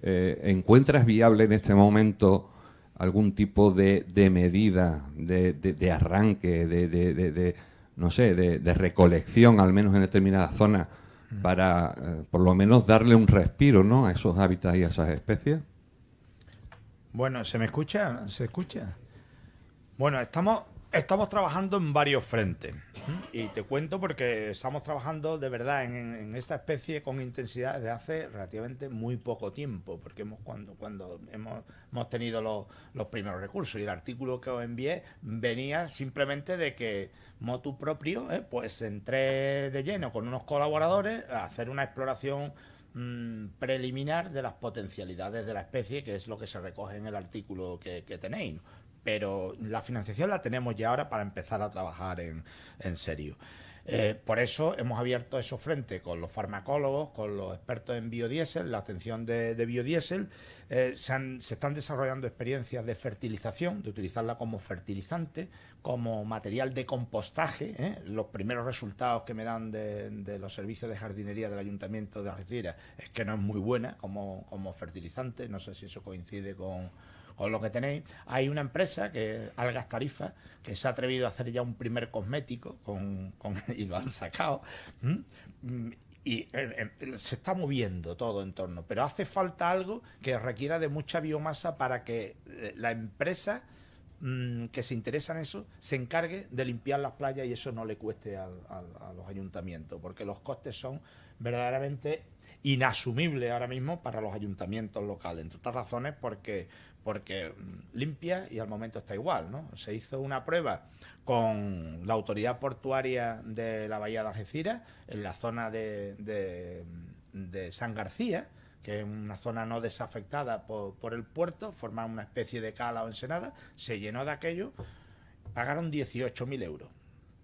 ¿encuentras viable en este momento algún tipo de medida, de arranque, no sé, de recolección, al menos en determinadas zonas, para, por lo menos, darle un respiro, ¿no?, a esos hábitats y a esas especies? Bueno, ¿se me escucha? ¿Se escucha? Bueno, estamos trabajando en varios frentes. Y te cuento porque estamos trabajando de verdad en esta especie con intensidad desde hace relativamente muy poco tiempo, porque cuando hemos tenido los primeros recursos. Y el artículo que os envié venía simplemente de que motu propio, pues entré de lleno con unos colaboradores a hacer una exploración preliminar de las potencialidades de la especie, que es lo que se recoge en el artículo que tenéis. Pero la financiación la tenemos ya ahora para empezar a trabajar en serio. Por eso hemos abierto esos frentes con los farmacólogos, con los expertos en biodiesel, la atención de biodiesel. Se están desarrollando experiencias de fertilización, de utilizarla como fertilizante, como material de compostaje. Los primeros resultados que me dan de los servicios de jardinería del Ayuntamiento de Algeciras es que no es muy buena como fertilizante. No sé si eso coincide con lo que tenéis. Hay una empresa, que Algas Tarifa, que se ha atrevido a hacer ya un primer cosmético y lo han sacado. Y se está moviendo todo en torno, pero hace falta algo que requiera de mucha biomasa para que la empresa que se interesa en eso se encargue de limpiar las playas y eso no le cueste a los ayuntamientos, porque los costes son verdaderamente inasumibles ahora mismo para los ayuntamientos locales, entre otras razones porque limpia y al momento está igual, ¿no? Se hizo una prueba con la autoridad portuaria de la Bahía de Algeciras en la zona de San García, que es una zona no desafectada por el puerto, formaba una especie de cala o ensenada, se llenó de aquello, pagaron 18.000 euros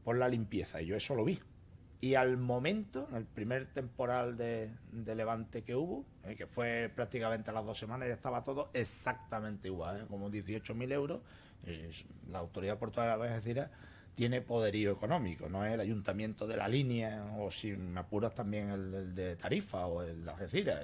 por la limpieza, y yo eso lo vi. Y al momento, en el primer temporal de levante que hubo, que fue prácticamente a las 2 semanas, ya estaba todo exactamente igual, como 18.000 euros. La autoridad portuaria de la Bahía de Algeciras tiene poderío económico, no es el ayuntamiento de La Línea, o si me apuras también el de Tarifa o el de Algeciras.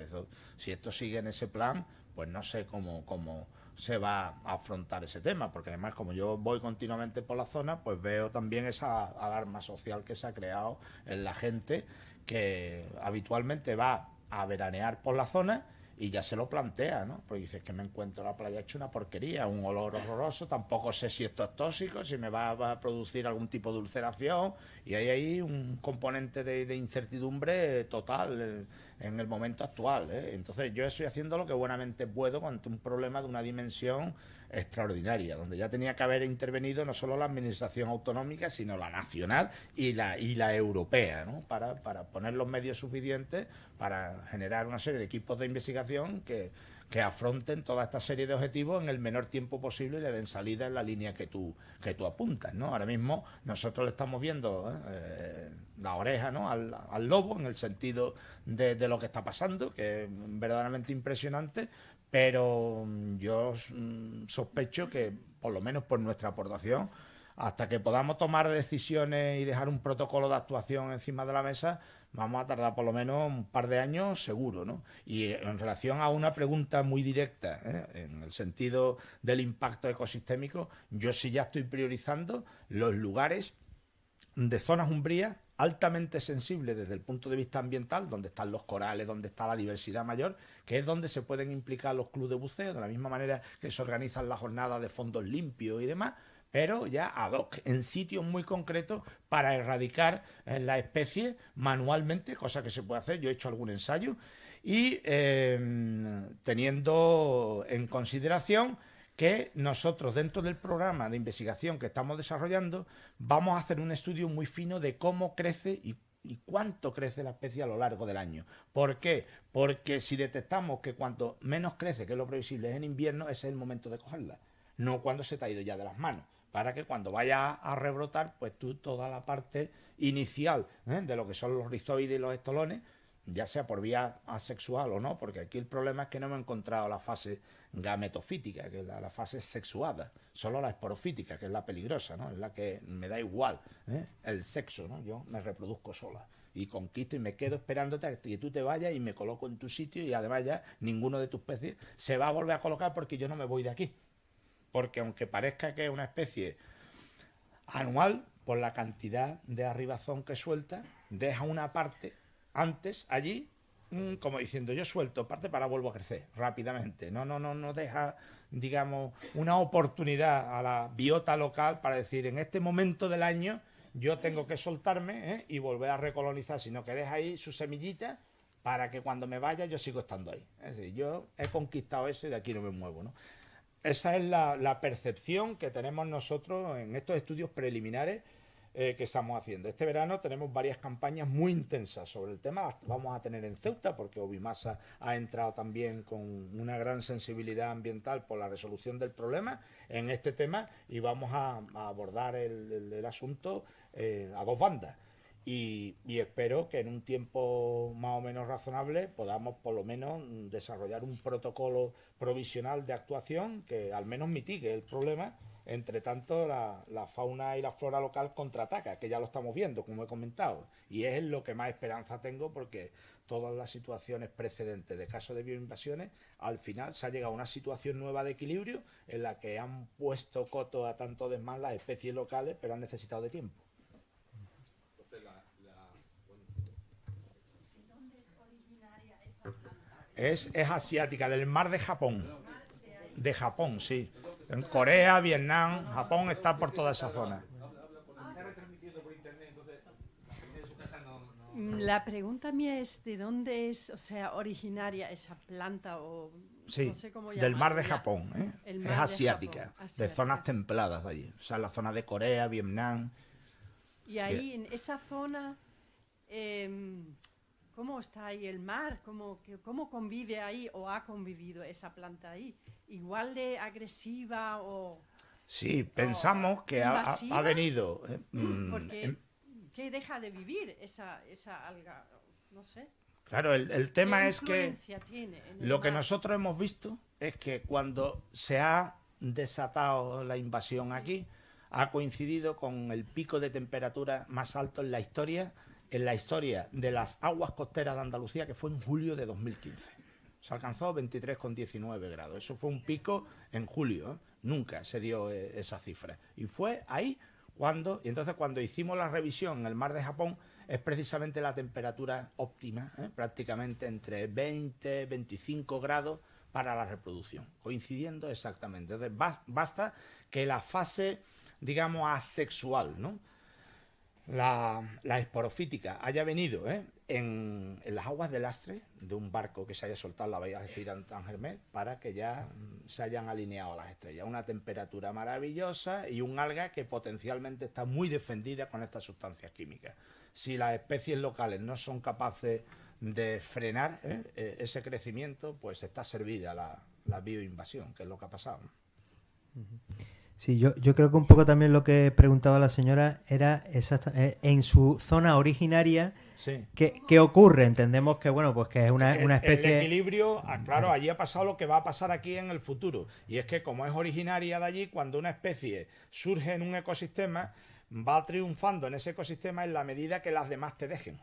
Si esto sigue en ese plan, pues no sé cómo se va a afrontar ese tema, porque además, como yo voy continuamente por la zona, pues veo también esa alarma social que se ha creado en la gente que habitualmente va a veranear por la zona y ya se lo plantea, ¿no? Porque dices que me encuentro la playa hecha una porquería, un olor horroroso, tampoco sé si esto es tóxico, si me va a producir algún tipo de ulceración, y hay ahí un componente de incertidumbre total en el momento actual, ¿eh? Entonces yo estoy haciendo lo que buenamente puedo ante un problema de una dimensión extraordinaria, donde ya tenía que haber intervenido no solo la administración autonómica, sino la nacional y la europea, ¿no? Para poner los medios suficientes para generar una serie de equipos de investigación que afronten toda esta serie de objetivos en el menor tiempo posible y le den salida en la línea que tú apuntas, ¿no? Ahora mismo nosotros le estamos viendo la oreja, ¿no?, al lobo, en el sentido de lo que está pasando, que es verdaderamente impresionante, pero yo sospecho que, por lo menos por nuestra aportación, hasta que podamos tomar decisiones y dejar un protocolo de actuación encima de la mesa, vamos a tardar por lo menos un par de años seguro, ¿no? Y en relación a una pregunta muy directa, en el sentido del impacto ecosistémico, yo sí ya estoy priorizando los lugares de zonas umbrías altamente sensibles desde el punto de vista ambiental, donde están los corales, donde está la diversidad mayor, que es donde se pueden implicar los clubes de buceo, de la misma manera que se organizan las jornadas de fondos limpios y demás, pero ya ad hoc, en sitios muy concretos, para erradicar la especie manualmente, cosa que se puede hacer. Yo he hecho algún ensayo, y teniendo en consideración que nosotros, dentro del programa de investigación que estamos desarrollando, vamos a hacer un estudio muy fino de cómo crece y cuánto crece la especie a lo largo del año. ¿Por qué? Porque si detectamos que cuanto menos crece, que es lo previsible, es en invierno, ese es el momento de cogerla, no cuando se te ha ido ya de las manos, para que cuando vaya a rebrotar, pues tú toda la parte inicial de lo que son los rizoides y los estolones, ya sea por vía asexual o no, porque aquí el problema es que no hemos encontrado la fase gametofítica, que es la fase sexuada, solo la esporofítica, que es la peligrosa, ¿no? Es la que me da igual, el sexo, ¿no? Yo me reproduzco sola y conquisto y me quedo esperándote a que tú te vayas y me coloco en tu sitio, y además ya ninguno de tus especies se va a volver a colocar porque yo no me voy de aquí. Porque aunque parezca que es una especie anual, por la cantidad de arribazón que suelta, deja una parte antes allí, como diciendo, yo suelto parte para vuelvo a crecer rápidamente. No deja, digamos, una oportunidad a la biota local para decir, en este momento del año yo tengo que soltarme y volver a recolonizar, sino que deja ahí su semillita para que cuando me vaya yo sigo estando ahí. Es decir, yo he conquistado eso y de aquí no me muevo, ¿no? Esa es la percepción que tenemos nosotros en estos estudios preliminares que estamos haciendo. Este verano tenemos varias campañas muy intensas sobre el tema. Las vamos a tener en Ceuta porque Obimasa ha entrado también con una gran sensibilidad ambiental por la resolución del problema en este tema y vamos a abordar el asunto a dos bandas. Y espero que en un tiempo más o menos razonable podamos por lo menos desarrollar un protocolo provisional de actuación que al menos mitigue el problema. Entre tanto, la fauna y la flora local contraataca, que ya lo estamos viendo, como he comentado. Y es lo que más esperanza tengo porque todas las situaciones precedentes de casos de bioinvasiones, al final se ha llegado a una situación nueva de equilibrio en la que han puesto coto a tanto desmán las especies locales, pero han necesitado de tiempo. Es asiática, del mar de Japón. De Japón, sí. En Corea, Vietnam, Japón está por toda esa zona. La pregunta mía es de dónde es, o sea, originaria esa planta o sí, no sé cómo del mar de llamarla. Japón, ¿eh? El Es mar de asiática, Japón, de zonas templadas de allí. O sea, la zona de Corea, Vietnam. Y ahí, en esa zona, ¿cómo está ahí el mar? ¿Cómo convive ahí o ha convivido esa planta ahí? ¿Igual de agresiva o...? Sí, pensamos que ha venido... Porque, ¿qué deja de vivir esa alga? No sé. Claro, el tema es que tiene lo que nosotros hemos visto es que cuando se ha desatado la invasión aquí, ha coincidido con el pico de temperatura más alto en la historia de las aguas costeras de Andalucía, que fue en julio de 2015. Se alcanzó 23,19 grados. Eso fue un pico en julio, ¿eh? Nunca se dio esa cifra. Y fue ahí y entonces cuando hicimos la revisión en el mar de Japón, es precisamente la temperatura óptima, prácticamente entre 20 y 25 grados para la reproducción, coincidiendo exactamente. Entonces basta que la fase, digamos, asexual, ¿no? La esporofítica haya venido en las aguas del lastre de un barco que se haya soltado en la bahía de Girán-Tangermet para que ya se hayan alineado las estrellas. Una temperatura maravillosa y un alga que potencialmente está muy defendida con estas sustancias químicas. Si las especies locales no son capaces de frenar ese crecimiento, pues está servida la bioinvasión, que es lo que ha pasado, ¿no? Sí, yo creo que un poco también lo que preguntaba la señora era en su zona originaria, sí. ¿qué ocurre? Entendemos que bueno, pues que es una especie... El equilibrio, claro, allí ha pasado lo que va a pasar aquí en el futuro. Y es que como es originaria de allí, cuando una especie surge en un ecosistema, va triunfando en ese ecosistema en la medida que las demás te dejen,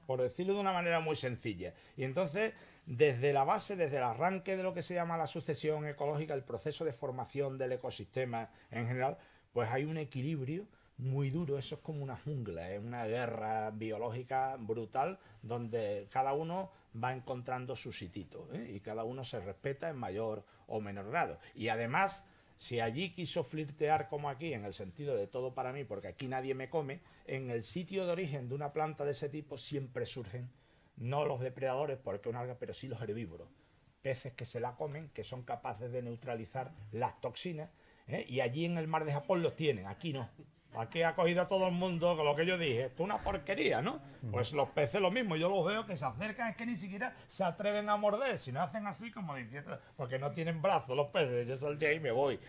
por decirlo de una manera muy sencilla. Y entonces, desde la base, desde el arranque de lo que se llama la sucesión ecológica, el proceso de formación del ecosistema en general, pues hay un equilibrio muy duro. Eso es como una jungla, es una guerra biológica brutal donde cada uno va encontrando su sitito, y cada uno se respeta en mayor o menor grado. Y además, si allí quiso flirtear como aquí, en el sentido de todo para mí, porque aquí nadie me come, en el sitio de origen de una planta de ese tipo siempre surgen, no los depredadores, porque es una alga, pero sí los herbívoros. Peces que se la comen, que son capaces de neutralizar las toxinas, y allí en el mar de Japón los tienen, aquí no. Aquí ha cogido a todo el mundo con lo que yo dije, esto es una porquería, ¿no? Pues los peces lo mismo, yo los veo que se acercan, es que ni siquiera se atreven a morder, sino hacen así como diciendo, porque no tienen brazos los peces, yo salté ahí y me voy.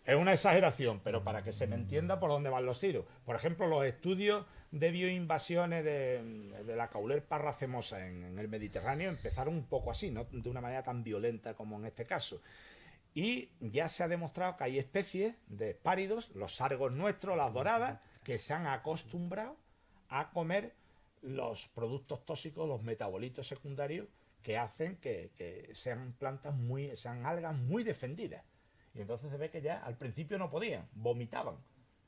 Es una exageración, pero para que se me entienda por dónde van los tiros. Por ejemplo, los estudios de bioinvasiones de la Caulerpa racemosa en el Mediterráneo empezaron un poco así, no de una manera tan violenta como en este caso. Y ya se ha demostrado que hay especies de espáridos, los sargos nuestros, las doradas, que se han acostumbrado a comer los productos tóxicos, los metabolitos secundarios, que hacen que sean algas muy defendidas. Y entonces se ve que ya al principio no podían, vomitaban.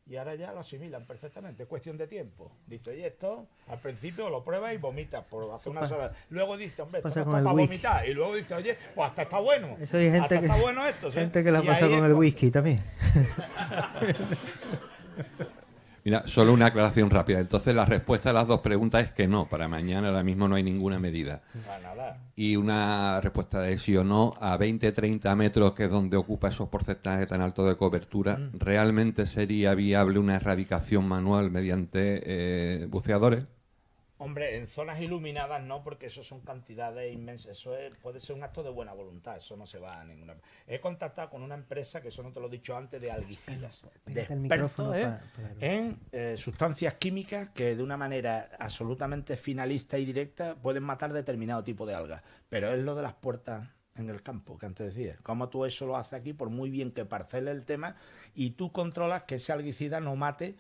y ahora ya lo asimilan perfectamente, es cuestión de tiempo. Dice, oye, esto al principio lo pruebas y vomitas por hacer una salada. Luego dice, hombre, esto pasa no con está el para whisky. vomitar. Y luego dice, oye, pues hasta está bueno. Eso hay gente hasta que, está bueno esto. ¿sí? gente que la Y pasa ahí con es el cuando- whisky también. Mira, solo una aclaración rápida. Entonces la respuesta a las dos preguntas es que no. Para mañana ahora mismo no hay ninguna medida. Ah, nada. Y una respuesta de sí o no, a 20-30 metros, que es donde ocupa esos porcentajes tan altos de cobertura, ¿realmente sería viable una erradicación manual mediante buceadores? Hombre, en zonas iluminadas no, porque eso son cantidades inmensas. Puede ser un acto de buena voluntad, eso no se va a ninguna. He contactado con una empresa, que eso no te lo he dicho antes, de alguicidas, de Pégate el expertos micrófono en sustancias químicas que de una manera absolutamente finalista y directa pueden matar determinado tipo de algas. Pero es lo de las puertas en el campo, que antes decía. Como tú eso lo haces aquí, por muy bien que parcele el tema, y tú controlas que ese alguicida no mate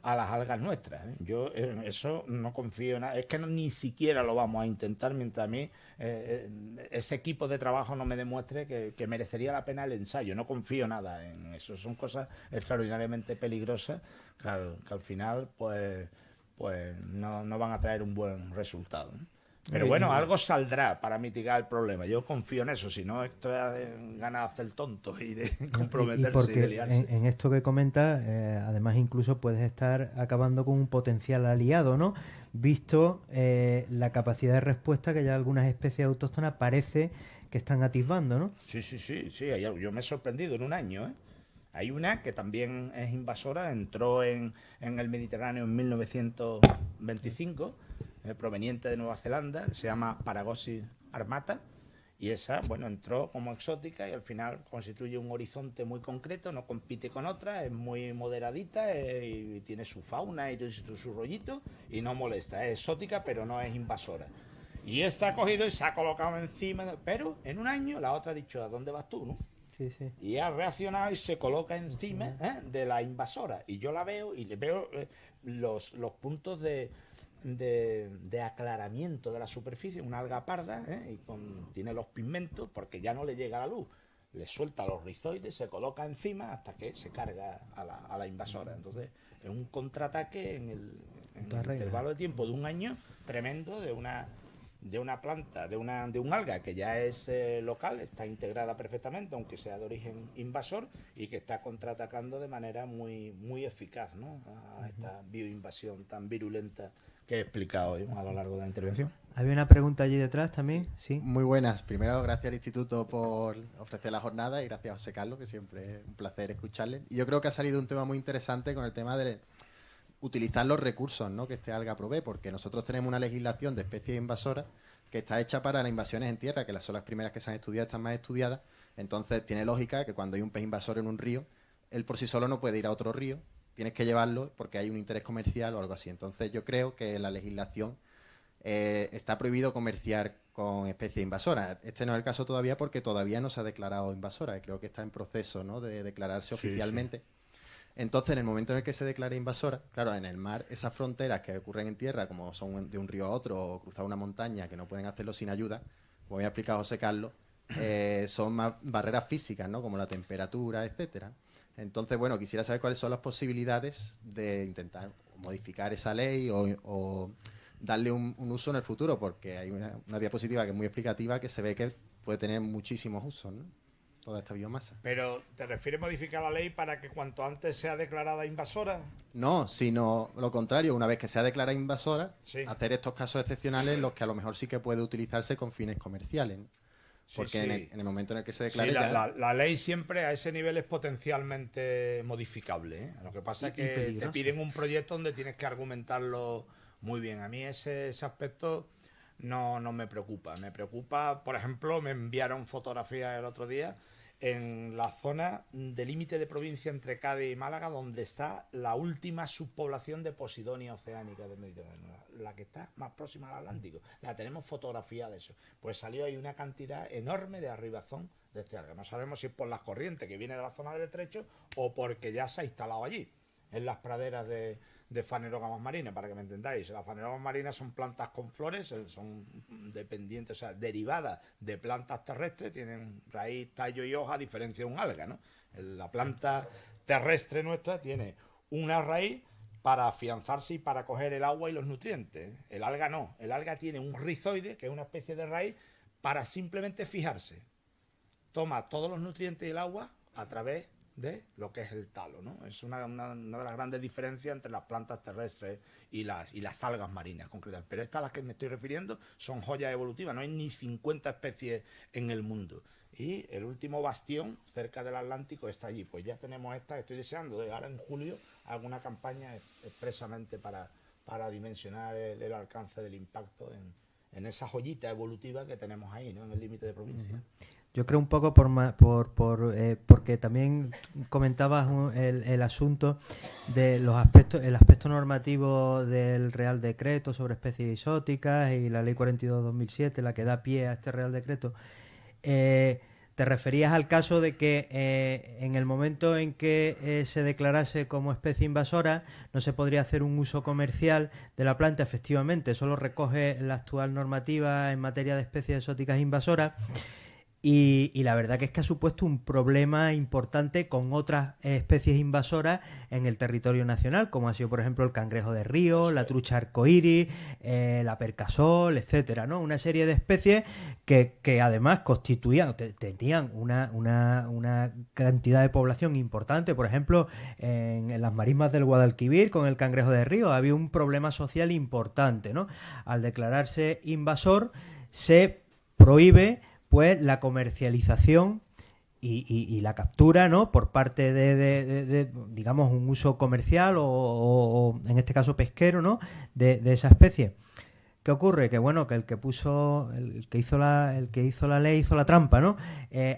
a las algas nuestras. Yo en eso no confío en nada. Es que ni siquiera lo vamos a intentar mientras a mí ese equipo de trabajo no me demuestre que merecería la pena el ensayo. No confío nada en eso. Son cosas extraordinariamente peligrosas que al final pues no van a traer un buen resultado, ¿no? Pero bueno, algo saldrá para mitigar el problema. Yo confío en eso, si no, esto es ganas de hacer tontos y de comprometerse y porque de liarse. en esto que comentas, además incluso puedes estar acabando con un potencial aliado, ¿no? Visto la capacidad de respuesta que ya algunas especies autóctonas parece que están atisbando, ¿no? Sí. Yo me he sorprendido en un año, ¿eh? Hay una que también es invasora, entró en el Mediterráneo en 1925, proveniente de Nueva Zelanda, se llama Paragosis armata, y esa, bueno, entró como exótica y al final constituye un horizonte muy concreto, no compite con otras, es muy moderadita y tiene su fauna y su rollito y no molesta, es exótica pero no es invasora. Y esta ha cogido y se ha colocado encima, pero en un año la otra ha dicho, ¿a dónde vas tú, no? Sí, sí. Y ha reaccionado y se coloca encima de la invasora. Y yo la veo y le veo los puntos de aclaramiento de la superficie, una alga parda, y tiene los pigmentos porque ya no le llega la luz. Le suelta los rizoides, se coloca encima hasta que se carga a la invasora. Entonces, es un contraataque en el intervalo de tiempo de un año tremendo de una planta, de un alga que ya es local, está integrada perfectamente, aunque sea de origen invasor, y que está contraatacando de manera muy, muy eficaz, ¿no? A esta bioinvasión tan virulenta que he explicado hoy a lo largo de la intervención. Había una pregunta allí detrás también, sí. Muy buenas. Primero, gracias al Instituto por ofrecer la jornada y gracias a José Carlos, que siempre es un placer escucharle. Y yo creo que ha salido un tema muy interesante con el tema de utilizar los recursos, ¿no?, que este alga provee, porque nosotros tenemos una legislación de especies invasoras que está hecha para las invasiones en tierra, que son las primeras que se han estudiado, están más estudiadas. Entonces tiene lógica que cuando hay un pez invasor en un río, él por sí solo no puede ir a otro río, tienes que llevarlo porque hay un interés comercial o algo así. Entonces yo creo que la legislación está prohibido comerciar con especies invasoras. Este no es el caso todavía porque todavía no se ha declarado invasora, creo que está en proceso, ¿no?, de declararse oficialmente. Entonces, en el momento en el que se declare invasora, claro, en el mar, esas fronteras que ocurren en tierra, como son de un río a otro o cruzar una montaña, que no pueden hacerlo sin ayuda, como había explicado José Carlos, son más barreras físicas, ¿no?, como la temperatura, etcétera. Entonces, bueno, quisiera saber cuáles son las posibilidades de intentar modificar esa ley o darle un uso en el futuro, porque hay una diapositiva que es muy explicativa que se ve que puede tener muchísimos usos, ¿no?, toda esta biomasa. Pero, ¿te refieres a modificar la ley para que cuanto antes sea declarada invasora? No, sino lo contrario, una vez que sea declarada invasora, Sí. hacer estos casos excepcionales en los que a lo mejor sí que puede utilizarse con fines comerciales, ¿no? Porque Sí. en el momento en el que se Sí, declare ya... la ley siempre a ese nivel es potencialmente modificable, ¿eh? Lo que pasa es que te peligroso. piden un proyecto donde tienes que argumentarlo muy bien. A mí ese aspecto no me preocupa. Me preocupa, por ejemplo, me enviaron fotografías el otro día en la zona de límite de provincia entre Cádiz y Málaga, donde está la última subpoblación de Posidonia oceánica del Mediterráneo, la que está más próxima al Atlántico. La tenemos fotografía de eso. Pues salió ahí una cantidad enorme de arribazón de este alga. No sabemos si es por las corrientes que viene de la zona del estrecho o porque ya se ha instalado allí, en las praderas de fanerógamas marinas, para que me entendáis. Las fanerógamas marinas son plantas con flores, son dependientes, o sea, derivadas de plantas terrestres, tienen raíz, tallo y hoja, a diferencia de un alga, ¿no? La planta terrestre nuestra tiene una raíz para afianzarse y para coger el agua y los nutrientes. El alga no. El alga tiene un rizoide, que es una especie de raíz, para simplemente fijarse. Toma todos los nutrientes y el agua a través de lo que es el talo, ¿no? Es una de las grandes diferencias entre las plantas terrestres y las algas marinas concretamente. Pero estas a las que me estoy refiriendo son joyas evolutivas. No hay ni 50 especies en el mundo. Y el último bastión cerca del Atlántico está allí. Pues ya tenemos esta que estoy deseando. Ahora en julio hago una campaña expresamente para dimensionar el alcance del impacto en esa joyita evolutiva que tenemos ahí, ¿no? En el límite de provincia. Yo creo un poco porque también comentabas el asunto de los aspectos, el aspecto normativo del Real Decreto sobre especies exóticas y la Ley 42/2007, la que da pie a este Real Decreto. Te referías al caso de que en el momento en que se declarase como especie invasora no se podría hacer un uso comercial de la planta. Efectivamente, solo recoge la actual normativa en materia de especies exóticas invasoras. Y la verdad que es que ha supuesto un problema importante con otras especies invasoras en el territorio nacional, como ha sido, por ejemplo, el cangrejo de río, la trucha arcoíris, la percasol, etcétera, ¿no? Una serie de especies que además constituían, tenían una cantidad de población importante. Por ejemplo, en las marismas del Guadalquivir, con el cangrejo de río, había un problema social importante, ¿no? Al declararse invasor, se prohíbe pues la comercialización y la captura, ¿no? Por parte de digamos, un uso comercial o en este caso pesquero, ¿no? De esa especie. ¿Qué ocurre? Que bueno, que el que hizo la ley hizo la trampa, ¿no?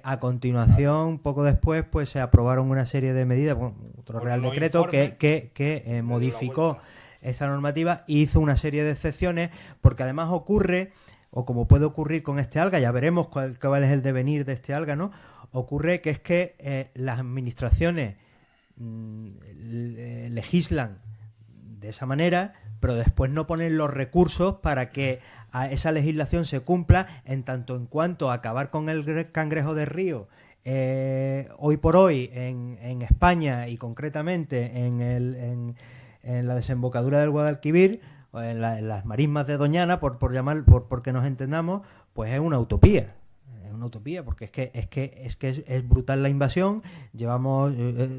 A continuación, poco después, pues se aprobaron una serie de medidas, otro Real Decreto que modificó esta normativa y hizo una serie de excepciones, porque además ocurre, o como puede ocurrir con este alga, ya veremos cuál es el devenir de este alga, ¿no? Ocurre que es que las administraciones legislan de esa manera, pero después no ponen los recursos para que esa legislación se cumpla, en tanto en cuanto a acabar con el cangrejo de río. Hoy por hoy en España y concretamente en la desembocadura del Guadalquivir, en las marismas de Doñana, porque nos entendamos, pues es una utopía. Es una utopía, porque es brutal la invasión. Llevamos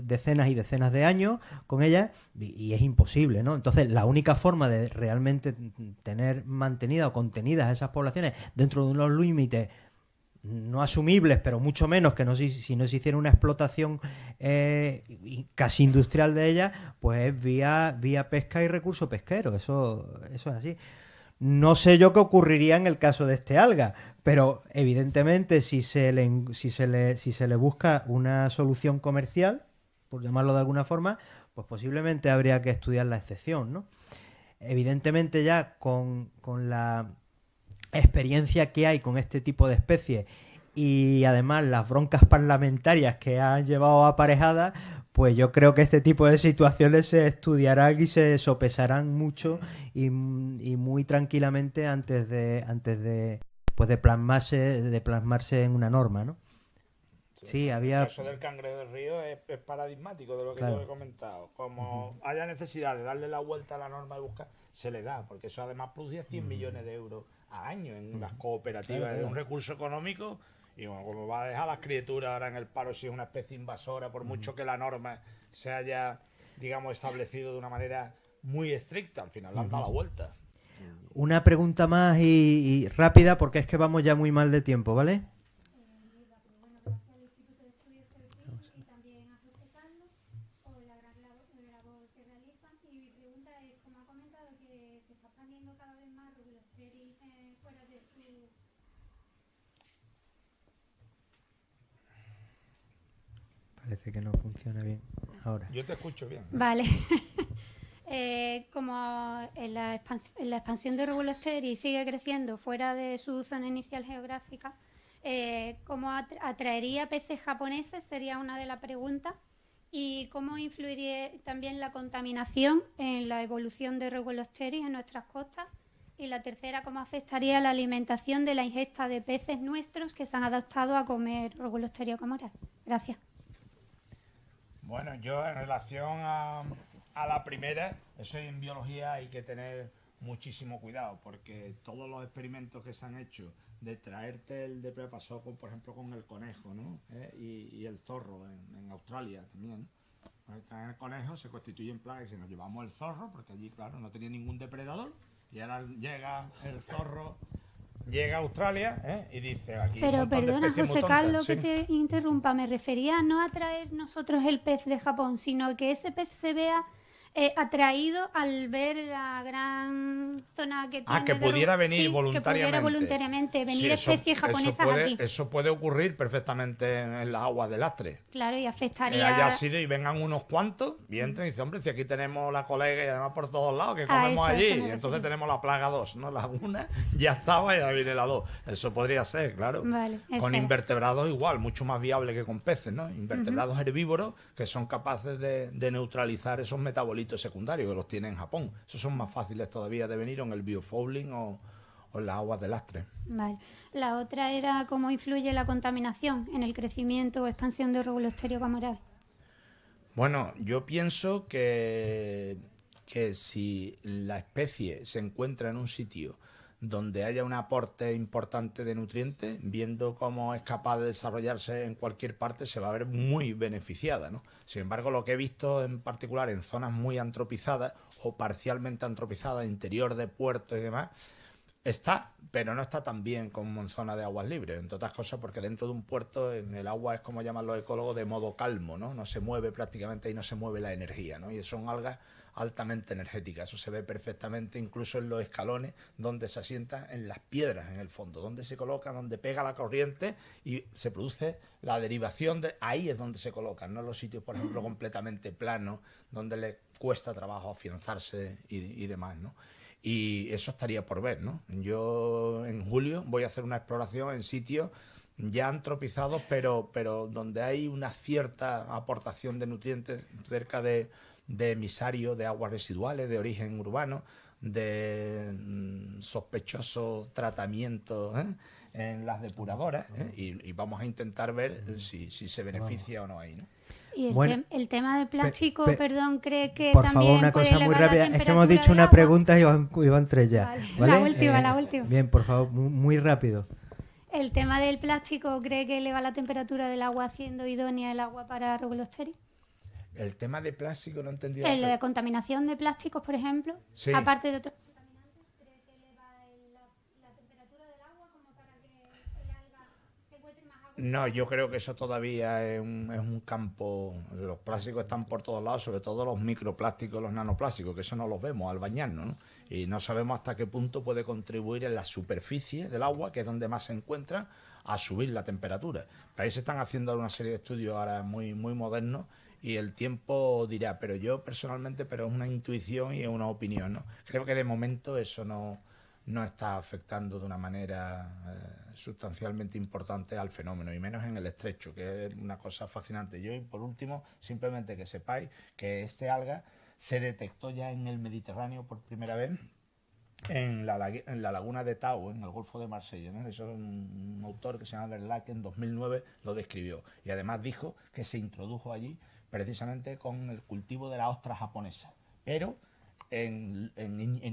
decenas y decenas de años con ella y es imposible, ¿no? Entonces, la única forma de realmente tener mantenidas o contenidas esas poblaciones dentro de unos límites no asumibles, pero mucho menos que si no se hiciera una explotación casi industrial de ellas, pues es vía pesca y recurso pesquero. Eso es así. No sé yo qué ocurriría en el caso de este alga, pero evidentemente si se le busca una solución comercial, por llamarlo de alguna forma, pues posiblemente habría que estudiar la excepción, ¿no? Evidentemente ya con la experiencia que hay con este tipo de especies y además las broncas parlamentarias que han llevado aparejadas, pues yo creo que este tipo de situaciones se estudiarán y se sopesarán mucho y muy tranquilamente antes de plasmarse en una norma, ¿no? Sí, había... El caso del cangrejo del río es paradigmático de lo que yo he comentado. Como haya necesidad de darle la vuelta a la norma y buscar, se le da, porque eso además produce 100 millones de euros al año en las cooperativas. Claro. Es un recurso económico y bueno, como va a dejar a las criaturas ahora en el paro si es una especie invasora, por mucho que la norma se haya, digamos, establecido de una manera muy estricta, al final le han dado la vuelta. Una pregunta más y rápida, porque es que vamos ya muy mal de tiempo, ¿vale? Parece que no funciona bien ahora. Yo te escucho bien. Vale. Como en la expansión de Regulosteri sigue creciendo fuera de su zona inicial geográfica, ¿cómo atraería peces japoneses? Sería una de las preguntas. ¿Y cómo influiría también la contaminación en la evolución de Regulosteri en nuestras costas? Y la tercera, ¿cómo afectaría la alimentación de la ingesta de peces nuestros que se han adaptado a comer Regulosteri o Camoral? Gracias. Bueno, yo en relación a a la primera, eso en biología hay que tener muchísimo cuidado, porque todos los experimentos que se han hecho de traerte el depredador, pasó con, por ejemplo, con el conejo, ¿no? Y el zorro en Australia también. Traen el conejo, se constituyen plagas y nos llevamos el zorro, porque allí, claro, no tenía ningún depredador, y ahora llega el zorro, llega a Australia, y dice aquí... Pero perdona, José Carlos, sí. que te interrumpa, me refería no a traer nosotros el pez de Japón, sino que ese pez se vea atraído al ver la gran zona que tiene. Que pudiera venir sí, voluntariamente. Que pudiera voluntariamente venir Sí, especies japonesas aquí. Eso puede ocurrir perfectamente en las aguas de lastre. Claro, y Que afectaría... haya sido y vengan unos cuantos y entren y dicen, hombre, si aquí tenemos la colega y además por todos lados, que comemos eso allí. me Y refiero. entonces tenemos la plaga 2, ¿no? La 1 ya estaba y ahora viene la 2. Eso podría ser, claro. Vale, Con eso. invertebrados igual, mucho más viable que con peces, ¿no? Invertebrados herbívoros que son capaces de neutralizar esos metabolitos secundarios que los tiene en Japón. Esos son más fáciles todavía de venir en el biofouling o en las aguas de lastre. Vale. La otra era cómo influye la contaminación en el crecimiento o expansión de Regulosterio camorae. Bueno, yo pienso que si la especie se encuentra en un sitio donde haya un aporte importante de nutrientes, viendo cómo es capaz de desarrollarse en cualquier parte, se va a ver muy beneficiada, ¿no? Sin embargo, lo que he visto en particular en zonas muy antropizadas o parcialmente antropizadas, interior de puertos y demás, está, pero no está tan bien como en zona de aguas libres, entre otras cosas porque dentro de un puerto en el agua es como llaman los ecólogos de modo calmo, ¿no? No se mueve prácticamente y no se mueve la energía, ¿no? Y son algas altamente energéticas, eso se ve perfectamente incluso en los escalones donde se asientan en las piedras en el fondo, donde se coloca, donde pega la corriente y se produce la derivación de ahí es donde se colocan, no los sitios por ejemplo completamente planos donde le cuesta trabajo afianzarse y demás, ¿no? Y eso estaría por ver, ¿no? Yo en julio voy a hacer una exploración en sitios ya antropizados, pero donde hay una cierta aportación de nutrientes cerca de emisarios de aguas residuales de origen urbano, de sospechoso tratamiento en las depuradoras, y vamos a intentar ver si se beneficia o no ahí, ¿no? Y Bueno, el tema del plástico, perdón, cree que por también favor, una puede cosa muy elevar la rápida. Es que temperatura hemos dicho del una agua. pregunta y iban tres ya. Vale. ¿vale? La última. Bien, por favor, muy rápido. ¿El tema del plástico cree que eleva la temperatura del agua haciendo idónea el agua para Regulosteria? El tema de plástico no entendí. La contaminación de plásticos, por ejemplo, Sí. aparte de otros contaminantes, ¿cree que eleva la temperatura del agua como para que el alga se encuentre más agua? No, yo creo que eso todavía es un campo. Los plásticos están por todos lados, sobre todo los microplásticos, los nanoplásticos, que eso no los vemos al bañarnos, ¿no? Y no sabemos hasta qué punto puede contribuir en la superficie del agua, que es donde más se encuentra, a subir la temperatura. Ahí se están haciendo una serie de estudios ahora muy, muy modernos y el tiempo dirá, pero yo personalmente, pero es una intuición y es una opinión, ¿no? Creo que de momento eso no está afectando de una manera sustancialmente importante al fenómeno, y menos en el estrecho, que es una cosa fascinante. Yo, y por último, simplemente que sepáis que este alga se detectó ya en el Mediterráneo por primera vez en la laguna de Tau, en el Golfo de Marsella, ¿no? Eso es un autor que se llama Verlac, en 2009 lo describió, y además dijo que se introdujo allí precisamente con el cultivo de la ostra japonesa, pero en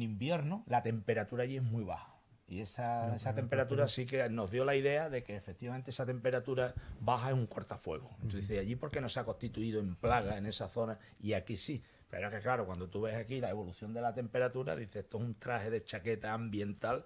invierno la temperatura allí es muy baja, y esa temperatura sí que nos dio la idea de que efectivamente esa temperatura baja es un cortafuegos. Entonces dice, allí ¿por qué no se ha constituido en plaga en esa zona y aquí sí? Pero que claro, cuando tú ves aquí la evolución de la temperatura, dices, esto es un traje de chaqueta ambiental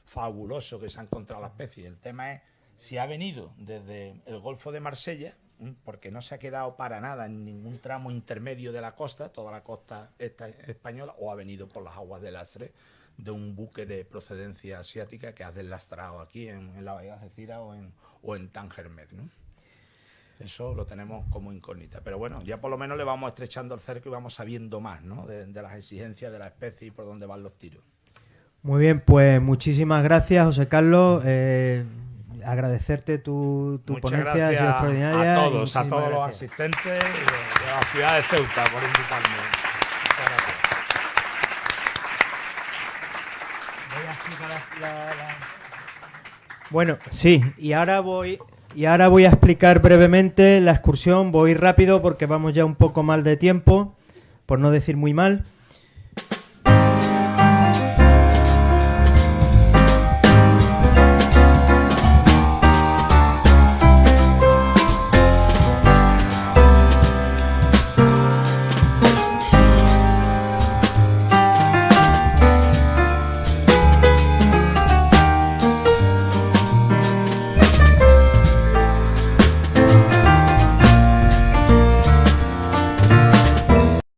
fabuloso que se ha encontrado la especie. El tema es si ha venido desde el Golfo de Marsella, porque no se ha quedado para nada en ningún tramo intermedio de la costa, toda la costa española, o ha venido por las aguas del Lastre de un buque de procedencia asiática que ha deslastrado aquí en la bahía de Algeciras o en Tangermet, ¿no? Eso lo tenemos como incógnita. Pero bueno, ya por lo menos le vamos estrechando el cerco y vamos sabiendo más, ¿no? de las exigencias de la especie y por dónde van los tiros. Muy bien, pues muchísimas gracias, José Carlos. Agradecerte tu ponencia, ha sido extraordinaria. A todos los asistentes de la ciudad de Ceuta por invitarme. Muchas gracias. Voy a explicar Bueno, sí, y ahora voy a explicar brevemente la excursión. Voy rápido porque vamos ya un poco mal de tiempo, por no decir muy mal.